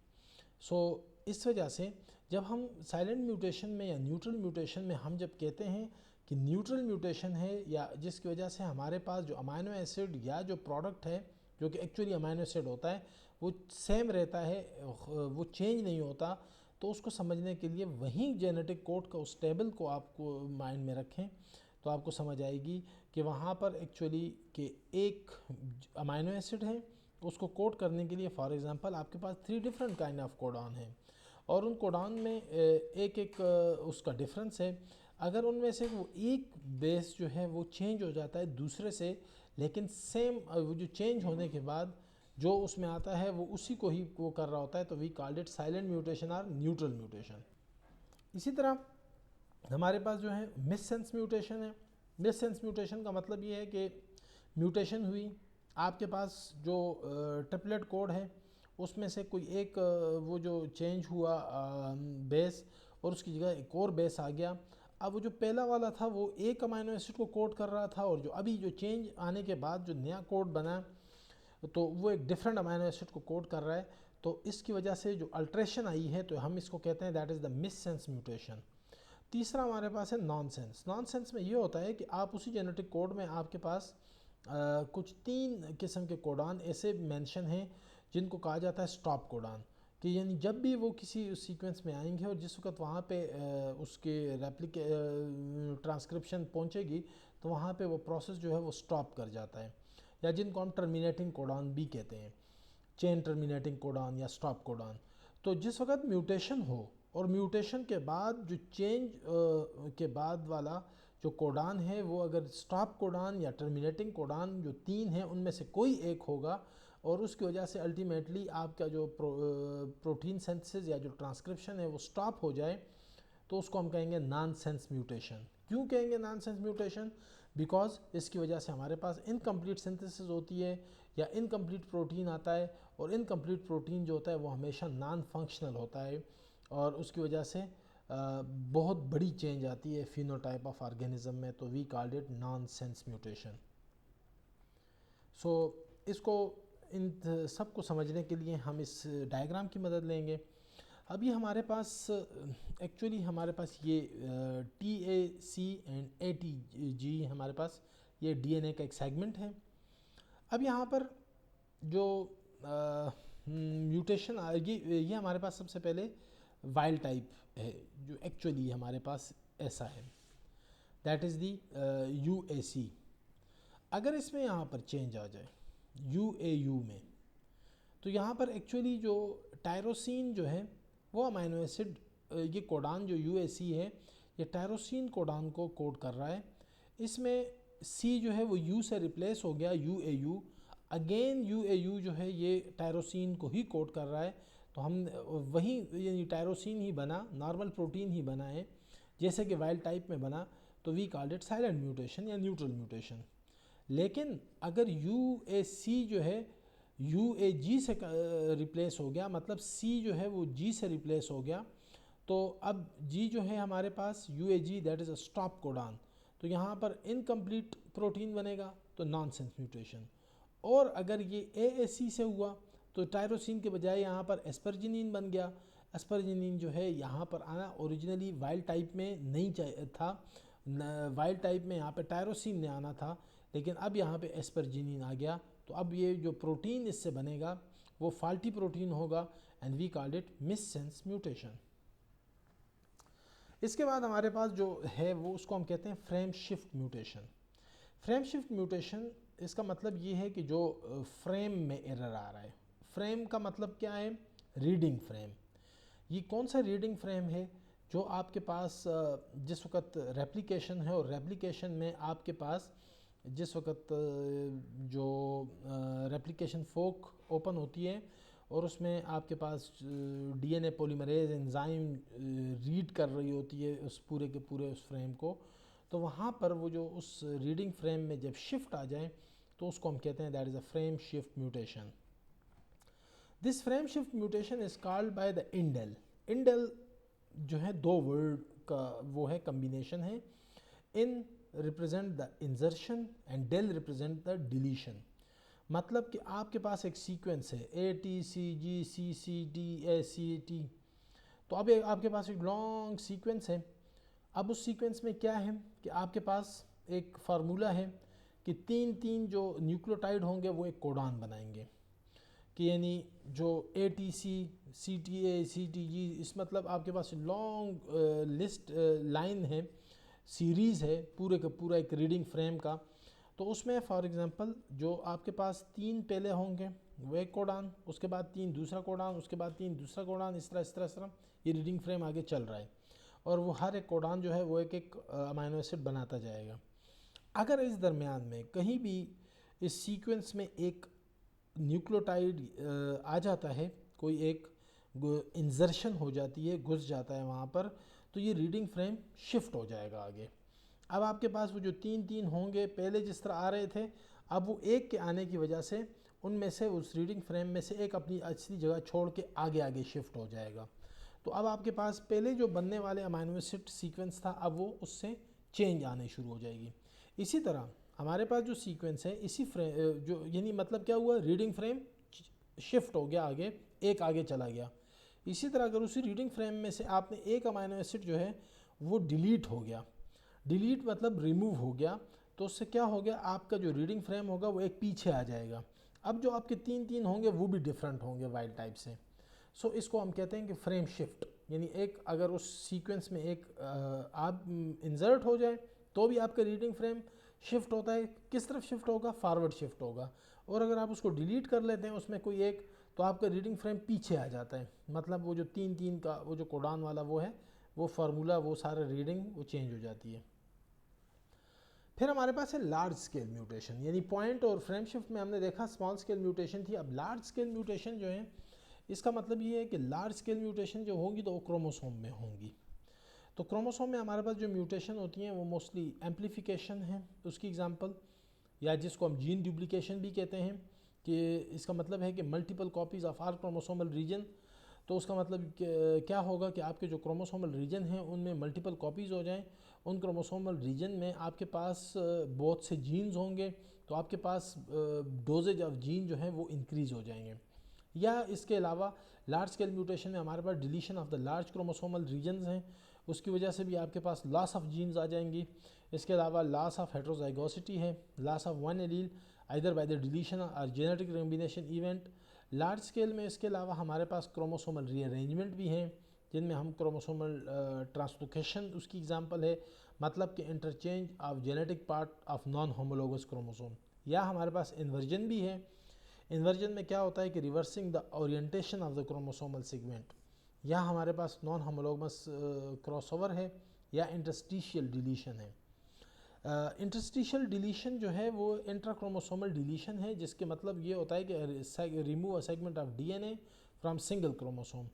इस वजह से जब हम साइलेंट म्यूटेशन में या न्यूट्रल म्यूटेशन में हम जब कहते हैं कि न्यूट्रल म्यूटेशन है, या जिसकी वजह से हमारे पास जो अमाइनो एसिड या जो प्रोडक्ट है जो कि एक्चुअली अमाइनो एसिड होता है वो सेम रहता है, वो चेंज नहीं होता, तो उसको समझने के लिए वहीं जेनेटिक कोड का उस टेबल को आपको माइंड में रखें, तो आपको समझ आएगी कि वहाँ पर एक्चुअली कि एक अमाइनो एसिड है, उसको कोड करने के लिए फॉर एग्जांपल आपके पास 3 डिफरेंट काइंड ऑफ कोडॉन है, और उन कोडॉन में एक एक उसका डिफरेंस है। अगर उनमें से वो एक बेस जो है वो चेंज हो जाता है दूसरे से, लेकिन सेम वो जो चेंज होने के बाद जो उसमें आता है वो उसी को ही वो कर रहा होता है, तो we called it silent mutation और न्यूट्रल म्यूटेशन। इसी तरह हमारे पास जो है मिस सेंस म्यूटेशन है। मिस सेंस म्यूटेशन का मतलब ये है कि म्यूटेशन हुई, आपके पास जो ट्रिपलेट कोड है उसमें से कोई एक वो जो चेंज हुआ बेस, और उसकी जगह एक और बेस आ गया। अब वो जो पहला वाला था वो एक अमाइनो एसिड को कोड कर रहा था, और जो अभी जो चेंज आने के बाद जो नया कोड बना तो वो एक डिफरेंट अमाइनो एसिड को कोड कर रहा है। तो इसकी वजह से जो अल्ट्रेशन आई है तो हम इसको कहते हैं that is the miss sense mutation. तीसरा हमारे पास है नॉन सेंस। नॉन सेंस में ये होता है कि आप उसी जेनेटिक कोड में आपके पास कुछ 3 किस्म के कोडान ऐसे मेंशन हैं जिनको कहा जाता है स्टॉप कोडान, कि यानी जब भी वो किसी सीक्वेंस में आएंगे और जिस वक्त वहाँ पे उसके ट्रांसक्रिप्शन पहुँचेगी तो वहाँ पे वो प्रोसेस जो है वो स्टॉप कर जाता है, या जिनको हम टर्मिनेटिंग कोडान भी कहते हैं, चेन टर्मिनेटिंग कोडान या स्टॉप कोडान। तो जिस वक्त म्यूटेशन हो और म्यूटेशन के बाद जो चेंज के बाद वाला जो कोडान है वो अगर स्टॉप कोडान या टर्मिनेटिंग कोडान जो 3 हैं उनमें से कोई एक होगा, और उसकी वजह से अल्टीमेटली आपका जो प्रोटीन सिंथेसिस या जो ट्रांसक्रिप्शन है वो स्टॉप हो जाए, तो उसको हम कहेंगे नॉनसेंस म्यूटेशन। क्यों कहेंगे नॉनसेंस म्यूटेशन? बिकॉज इसकी वजह से हमारे पास इनकम्प्लीट सिंथेसिस होती है या इनकम्प्लीट प्रोटीन आता है, और इनकम्प्लीट प्रोटीन जो होता है वो हमेशा नॉन फंक्शनल होता है, और उसकी वजह से बहुत बड़ी चेंज आती है फिनोटाइप ऑफ ऑर्गेनिज्म में, तो we called it nonsense mutation. So इसको इन सबको समझने के लिए हम इस डायग्राम की मदद लेंगे। अभी हमारे पास एक्चुअली हमारे पास ये TAC एंड ATG हमारे पास ये DNA का एक सेगमेंट है। अब यहाँ पर जो म्यूटेशन ये हमारे पास सबसे पहले वाइल्ड टाइप है, जो एक्चुअली हमारे पास ऐसा है, दैट इज़ दी UAC। अगर इसमें यहाँ पर चेंज आ जाए UAU में, तो यहाँ पर एक्चुअली जो टायरोसिन जो है वो अमाइनो एसिड, ये कोडान जो UAC है ये टायरोसिन कोडान को कोड कर रहा है। इसमें C जो है वो U से रिप्लेस हो गया UAU। अगेन UAU जो है ये टायरोसिन को ही कोड कर रहा है, तो हम वही यानी टायरोसिन ही बना, नॉर्मल प्रोटीन ही बना है जैसे कि वाइल्ड टाइप में बना, तो we called it silent mutation या न्यूट्रल म्यूटेशन। लेकिन अगर UAC जो है UAG से रिप्लेस हो गया, मतलब C जो है वो G से रिप्लेस हो गया, तो अब G जो है हमारे पास UAG that is a stop codon, तो यहाँ पर इनकम्प्लीट प्रोटीन बनेगा, तो नॉनसेंस म्यूटेशन। और अगर ये AAC से हुआ तो टायरोसिन के बजाय यहाँ पर एस्परजिनिन बन गया। एस्परजिनिन जो है यहाँ पर आना ओरिजिनली वाइल्ड टाइप में नहीं था, वाइल्ड टाइप में यहाँ पे टायरोसिन ने आना था, लेकिन अब यहाँ पे एस्परजिनिन आ गया, तो अब ये जो प्रोटीन इससे बनेगा वो फॉल्टी प्रोटीन होगा, and we called it missense mutation. इसके बाद हमारे पास जो है वो उसको हम कहते हैं frame shift mutation. Frame shift mutation इसका मतलब ये है कि जो फ्रेम में एरर आ रहा है। फ्रेम का मतलब क्या है? Reading frame. ये कौन सा रीडिंग फ्रेम है? जो आपके पास जिस वक्त रेप्लिकेशन है, और रेप्लिकेशन में आपके पास जिस वक्त जो रेप्लिकेशन फोक ओपन होती है और उसमें आपके पास DNA पॉलीमरेज एंजाइम रीड कर रही होती है उस पूरे के पूरे उस फ्रेम को, तो वहाँ पर वो जो उस रीडिंग फ्रेम में जब शिफ्ट आ जाए तो उसको हम कहते हैं that is a frame shift mutation. This frame shift mutation is called by the indel. Indel जो है दो वर्ड का वो है कम्बिनेशन है। In represent the insertion and del represent the deletion. मतलब कि आपके पास एक सीक्वेंस है ATCG CCD ACT, तो अब आपके पास एक लॉन्ग सीक्वेंस है। अब उस सीक्वेंस में क्या है कि आपके पास एक फार्मूला है कि तीन तीन जो न्यूक्लियोटाइड होंगे वो एक कोडान बनाएंगे, कि यानी जो ATC CTA CTG, इस मतलब आपके पास लॉन्ग लिस्ट लाइन है, सीरीज़ है पूरे का पूरा एक रीडिंग फ्रेम का। तो उसमें फॉर एग्जांपल जो आपके पास तीन पहले होंगे वो एक कोडान, उसके बाद तीन दूसरा कोडान, उसके बाद तीन दूसरा कोडान, इस तरह ये रीडिंग फ्रेम आगे चल रहा है, और वो हर एक कोडान जो है वो एक एक अमाइनो एसिड बनाता जाएगा। अगर इस दरमियान में कहीं भी इस सीक्वेंस में एक न्यूक्लियोटाइड आ जाता है, कोई एक इंजर्शन हो जाती है, घुस जाता है वहाँ पर, तो ये रीडिंग फ्रेम शिफ्ट हो जाएगा आगे। अब आपके पास वो जो तीन तीन होंगे पहले जिस तरह आ रहे थे, अब वो एक के आने की वजह से उनमें से उस रीडिंग फ्रेम में से एक अपनी असली जगह छोड़ के आगे आगे शिफ्ट हो जाएगा। तो अब आपके पास पहले जो बनने वाले अमाइनो एसिड सीक्वेंस था अब वो उससे चेंज आने शुरू हो जाएगी। इसी तरह हमारे पास जो सीक्वेंस है इसी फ्रेम जो यानी मतलब क्या हुआ, रीडिंग फ्रेम शिफ्ट हो गया आगे, एक आगे चला गया। इसी तरह अगर उसी रीडिंग फ्रेम में से आपने एक अमाइनो एसिड जो है वो डिलीट हो गया, डिलीट मतलब रिमूव हो गया, तो उससे क्या हो गया, आपका जो रीडिंग फ्रेम होगा वो एक पीछे आ जाएगा। अब जो आपके तीन तीन होंगे वो भी डिफरेंट होंगे वाइल्ड टाइप से। सो इसको हम कहते हैं कि फ्रेम शिफ्ट, यानी एक अगर उस सीक्वेंस में एक आप इंसर्ट हो जाए तो भी आपका रीडिंग फ्रेम शिफ्ट होता है। किस तरफ शिफ्ट होगा? फॉरवर्ड शिफ्ट होगा। और अगर आप उसको डिलीट कर लेते हैं उसमें कोई एक, तो आपका रीडिंग फ्रेम पीछे आ जाता है। मतलब वो जो तीन तीन का वो जो कोडान वाला वो है वो फार्मूला वो सारा रीडिंग वो चेंज हो जाती है। फिर हमारे पास है लार्ज स्केल म्यूटेशन, यानी पॉइंट और फ्रेम शिफ्ट में हमने देखा स्मॉल स्केल म्यूटेशन थी। अब लार्ज स्केल म्यूटेशन जो है, इसका मतलब ये है कि लार्ज स्केल म्यूटेशन जो होगी तो वो क्रोमोसोम में होंगी। तो क्रोमोसोम में हमारे पास जो म्यूटेशन होती हैं वो मोस्टली एम्प्लीफिकेशन है उसकी एग्जांपल, या जिसको हम जीन डुप्लीकेशन भी कहते हैं, कि इसका मतलब है कि multiple copies of or chromosomal region. तो उसका मतलब क्या होगा कि आपके जो क्रोमोसोमल रीजन हैं उनमें मल्टीपल कॉपीज़ हो जाएं। उन क्रोमोसोमल रीजन में आपके पास बहुत से जीन्स होंगे, तो आपके पास डोजेज ऑफ जीन जो है वो इंक्रीज़ हो जाएंगे। या इसके अलावा लार्ज स्केल म्यूटेशन में हमारे पास deletion of the large chromosomal regions हैं, उसकी वजह से भी आपके पास लॉस ऑफ जीन्स आ जाएंगी। इसके अलावा लॉस ऑफ हेट्रोजाइगोसिटी है, loss of one allele either by the deletion or genetic recombination event. Large scale में इसके अलावा हमारे पास क्रोमोसोमल रीअरेंजमेंट भी हैं, जिनमें हम क्रोमोसोमल ट्रांसलोकेशन उसकी एग्जांपल है, मतलब कि interchange of genetic part of non homologous chromosome. या हमारे पास इन्वर्जन भी है। इन्वर्जन में क्या होता है कि reversing the orientation of the chromosomal segment. या हमारे पास नॉन होमोलोगस क्रॉसओवर है, या इंटरस्टिशियल डिलीशन है। इंटरस्टिशियल डिलीशन जो है वो इंट्राक्रोमोसोमल डिलीशन है, जिसके मतलब ये होता है कि remove a segment of DNA from single chromosome.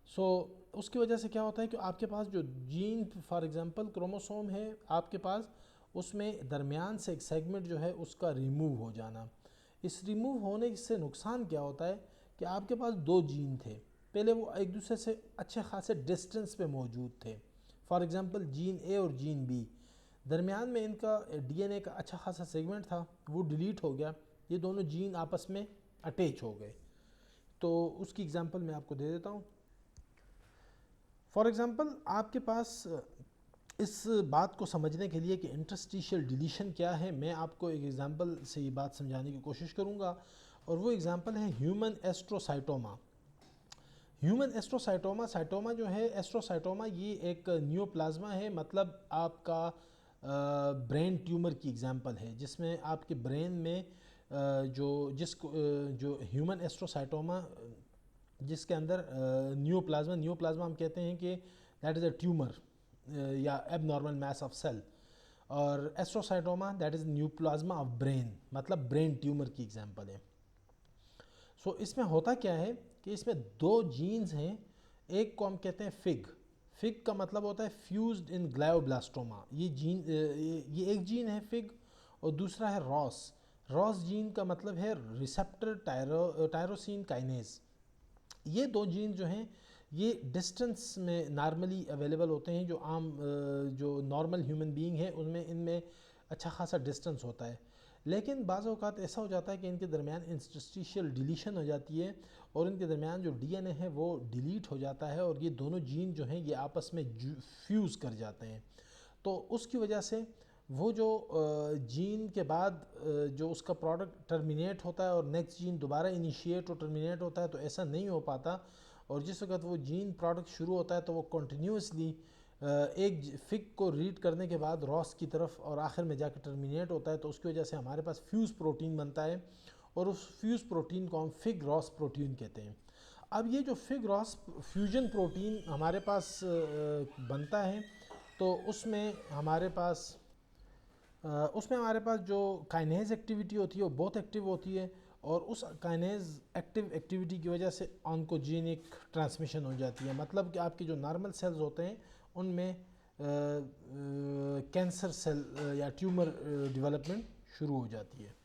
So उसकी वजह से क्या होता है कि आपके पास जो जीन फॉर एग्जांपल क्रोमोसोम है आपके पास, उसमें दरमियान से एक सेगमेंट जो है उसका रिमूव हो जाना। इस रिमूव होने से नुकसान क्या होता है कि आपके पास दो जीन थे, पहले वो एक दूसरे से अच्छे खासे डिस्टेंस पे मौजूद थे। फॉर एग्जांपल जीन ए और जीन बी, दरमियान में इनका डीएनए का अच्छा खासा सेगमेंट था, वो डिलीट हो गया, ये दोनों जीन आपस में अटैच हो गए। तो उसकी एग्जांपल मैं आपको दे देता हूँ। फॉर एग्जांपल आपके पास इस बात को समझने के लिए कि इंटरस्टिशियल डिलीशन क्या है, मैं आपको एक एग्जांपल से ये बात समझाने की कोशिश करूँगा, और वो एग्जांपल है ह्यूमन एस्ट्रोसाइटोमा। ह्यूमन एस्ट्रोसाइटोमा, साइटोमा जो है एस्ट्रोसाइटोमा, ये एक न्यूप्लाज्मा है, मतलब आपका ब्रेन ट्यूमर की एग्जांपल है, जिसमें आपके ब्रेन में जो ह्यूमन एस्ट्रोसाइटोमा जिसके अंदर न्यूप्लाज्मा हम कहते हैं कि दैट इज़ अ ट्यूमर या एबनॉर्मल मैस ऑफ सेल, और एस्ट्रोसाइटोमा दैट इज़ न्यूप्लाज्मा ऑफ ब्रेन, मतलब ब्रेन ट्यूमर की एग्जांपल है। सो इसमें होता क्या है कि इसमें दो जीन्स हैं, एक को हम कहते हैं फिग। फिग का मतलब होता है फ्यूज्ड इन ग्लायोब्लास्टोमा, ये एक जीन है फिग, और दूसरा है रॉस। रॉस जीन का मतलब है रिसेप्टर टायरोसिन काइनेज। ये दो जीन जो हैं ये डिस्टेंस में नॉर्मली अवेलेबल होते हैं, जो नॉर्मल ह्यूमन बीइंग है उनमें इनमें अच्छा खासा डिस्टेंस होता है। लेकिन बाज़ औक़ात ऐसा हो जाता है कि इनके दरमियान इंटरस्टिशियल डिलीशन हो जाती है, और इनके दरमियान जो डीएनए है वो डिलीट हो जाता है, और ये दोनों जीन जो हैं ये आपस में फ्यूज़ कर जाते हैं। तो उसकी वजह से वो जो जीन के बाद जो उसका प्रोडक्ट टर्मिनेट होता है और नेक्स्ट जीन दोबारा इनिशिएट और टर्मिनेट होता है, तो ऐसा नहीं हो पाता। और जिस वक्त वो जीन प्रोडक्ट शुरू होता है तो वो कंटिन्यूसली एक फिग को रीड करने के बाद रॉस की तरफ और आखिर में जाकर टर्मिनेट होता है, तो उसकी वजह से हमारे पास फ्यूज़ प्रोटीन बनता है, और उस फ्यूज़ प्रोटीन को हम फिग रॉस प्रोटीन कहते हैं। अब ये जो फिग रॉस फ्यूजन प्रोटीन हमारे पास बनता है, तो उसमें हमारे पास जो काइनेज एक्टिविटी होती है वो बहुत एक्टिव होती है, और उस काइनेज एक्टिविटी की वजह से ऑन्कोजेनिक ट्रांसमिशन हो जाती है, मतलब कि आपके जो नॉर्मल सेल्स होते हैं उनमें कैंसर सेल या ट्यूमर डेवलपमेंट शुरू हो जाती है।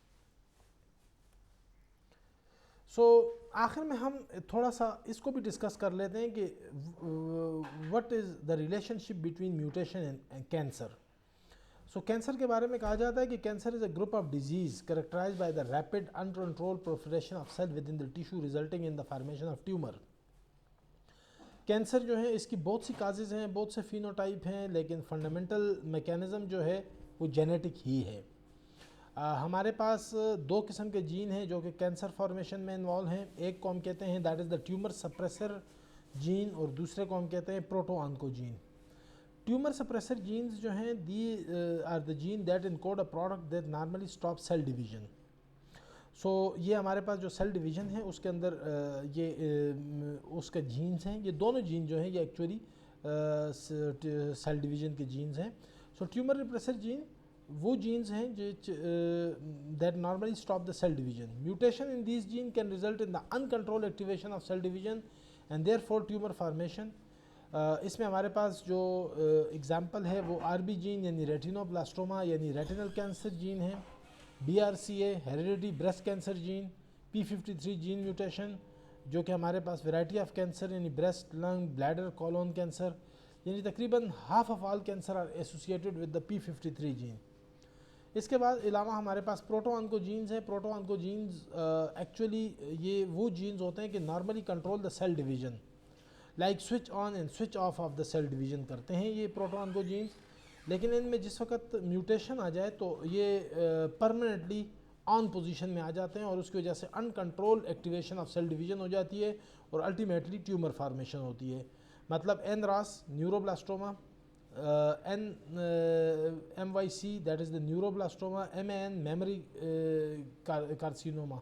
आखिर में हम थोड़ा सा इसको भी डिस्कस कर लेते हैं कि what is the relationship between mutation and cancer. Cancer के बारे में कहा जाता है कि cancer is a group of disease characterized by the rapid uncontrolled proliferation of cell within the tissue resulting in the formation of tumour. Cancer जो है इसकी बहुत सी काजेज़ हैं, बहुत से फिनोटाइप हैं, लेकिन फंडामेंटल मैकेनिज़्म जो है वो जेनेटिक ही है। हमारे पास दो किस्म के जीन हैं जो कि कैंसर फॉर्मेशन में इन्वॉल्व हैं। एक को हम कहते हैं that is the tumour suppressor gene, और दूसरे को हम कहते हैं प्रोटोऑन्कोजीन। ट्यूमर सप्रेसर जीन्स जो हैं they are the gene that encode a product that normally stop cell division. ये हमारे पास जो सेल डिवीजन है उसके अंदर उसके जीन्स हैं, ये दोनों जीन जो हैं ये एक्चुअली सेल डिवीजन के जीन्स हैं। ट्यूमर रिप्रेसर जीन वो जीन्स हैं that normally stop the cell division. Mutation in this gene can result in the uncontrolled activation of cell division and therefore tumour formation. इसमें हमारे पास जो एग्जांपल है वो आरबी जीन यानी रेटिनोब्लास्टोमा यानी रेटिनल कैंसर जीन है, BRCA heredity breast cancer gene, P53 gene mutation जो कि हमारे पास वैरायटी ऑफ कैंसर यानी breast, lung, bladder, colon cancer, यानी तकरीबन half of all cancer are associated with the P53 gene. इसके बाद अलावा हमारे पास प्रोटोऑन्कोजीन्स हैं. प्रोटोऑन्कोजीन्स एक्चुअली ये वो जीन्स होते हैं कि normally control the cell division, like switch on and switch off of the cell division करते हैं ये प्रोटोऑन्कोजीन्स. लेकिन इनमें जिस वक्त म्यूटेशन आ जाए तो ये परमानेंटली ऑन पोजीशन में आ जाते हैं और उसकी वजह से uncontrolled activation of cell division हो जाती है और अल्टीमेटली ट्यूमर फार्मेशन होती है. मतलब NRAS neuroblastoma, MYC that is the neuroblastoma, MAN memory carcinoma.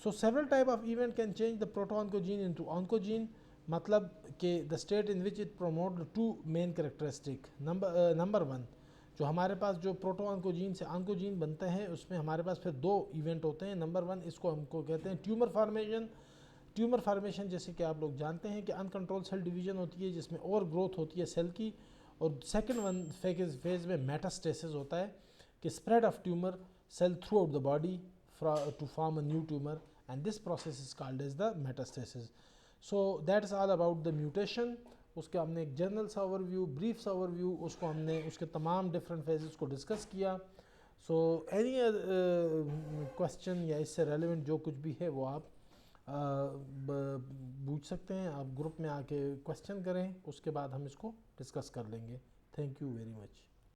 So several type of event can change the proto-oncogene into oncogene. मतलब कि the state in which it promote the two main characteristic. Number one, जो हमारे पास जो प्रोटोऑन्कोजीन से ऑन्कोजीन बनते हैं उसमें हमारे पास फिर दो इवेंट होते हैं. नंबर वन इसको हमको कहते हैं ट्यूमर फार्मेशन. ट्यूमर फार्मेशन जैसे कि आप लोग जानते हैं कि अनकंट्रोल सेल डिवीजन होती है जिसमें ओवर ग्रोथ होती है सेल की. और सेकंड वन फेज में मेटास्टेसिस होता है कि spread of tumour cell throughout the body to form a new tumour, and this process is called as the metastasis. So that is all about the mutation. उसके हमने एक जनरल सा ओवरव्यू, ब्रीफ सा ओवरव्यू, उसको हमने उसके तमाम डिफरेंट फेजेस को डिस्कस किया. सो एनी क्वेश्चन या इससे रेलिवेंट जो कुछ भी है वो आप पूछ सकते हैं. आप ग्रुप में आके क्वेश्चन करें, उसके बाद हम इसको डिस्कस कर लेंगे. Thank you very much.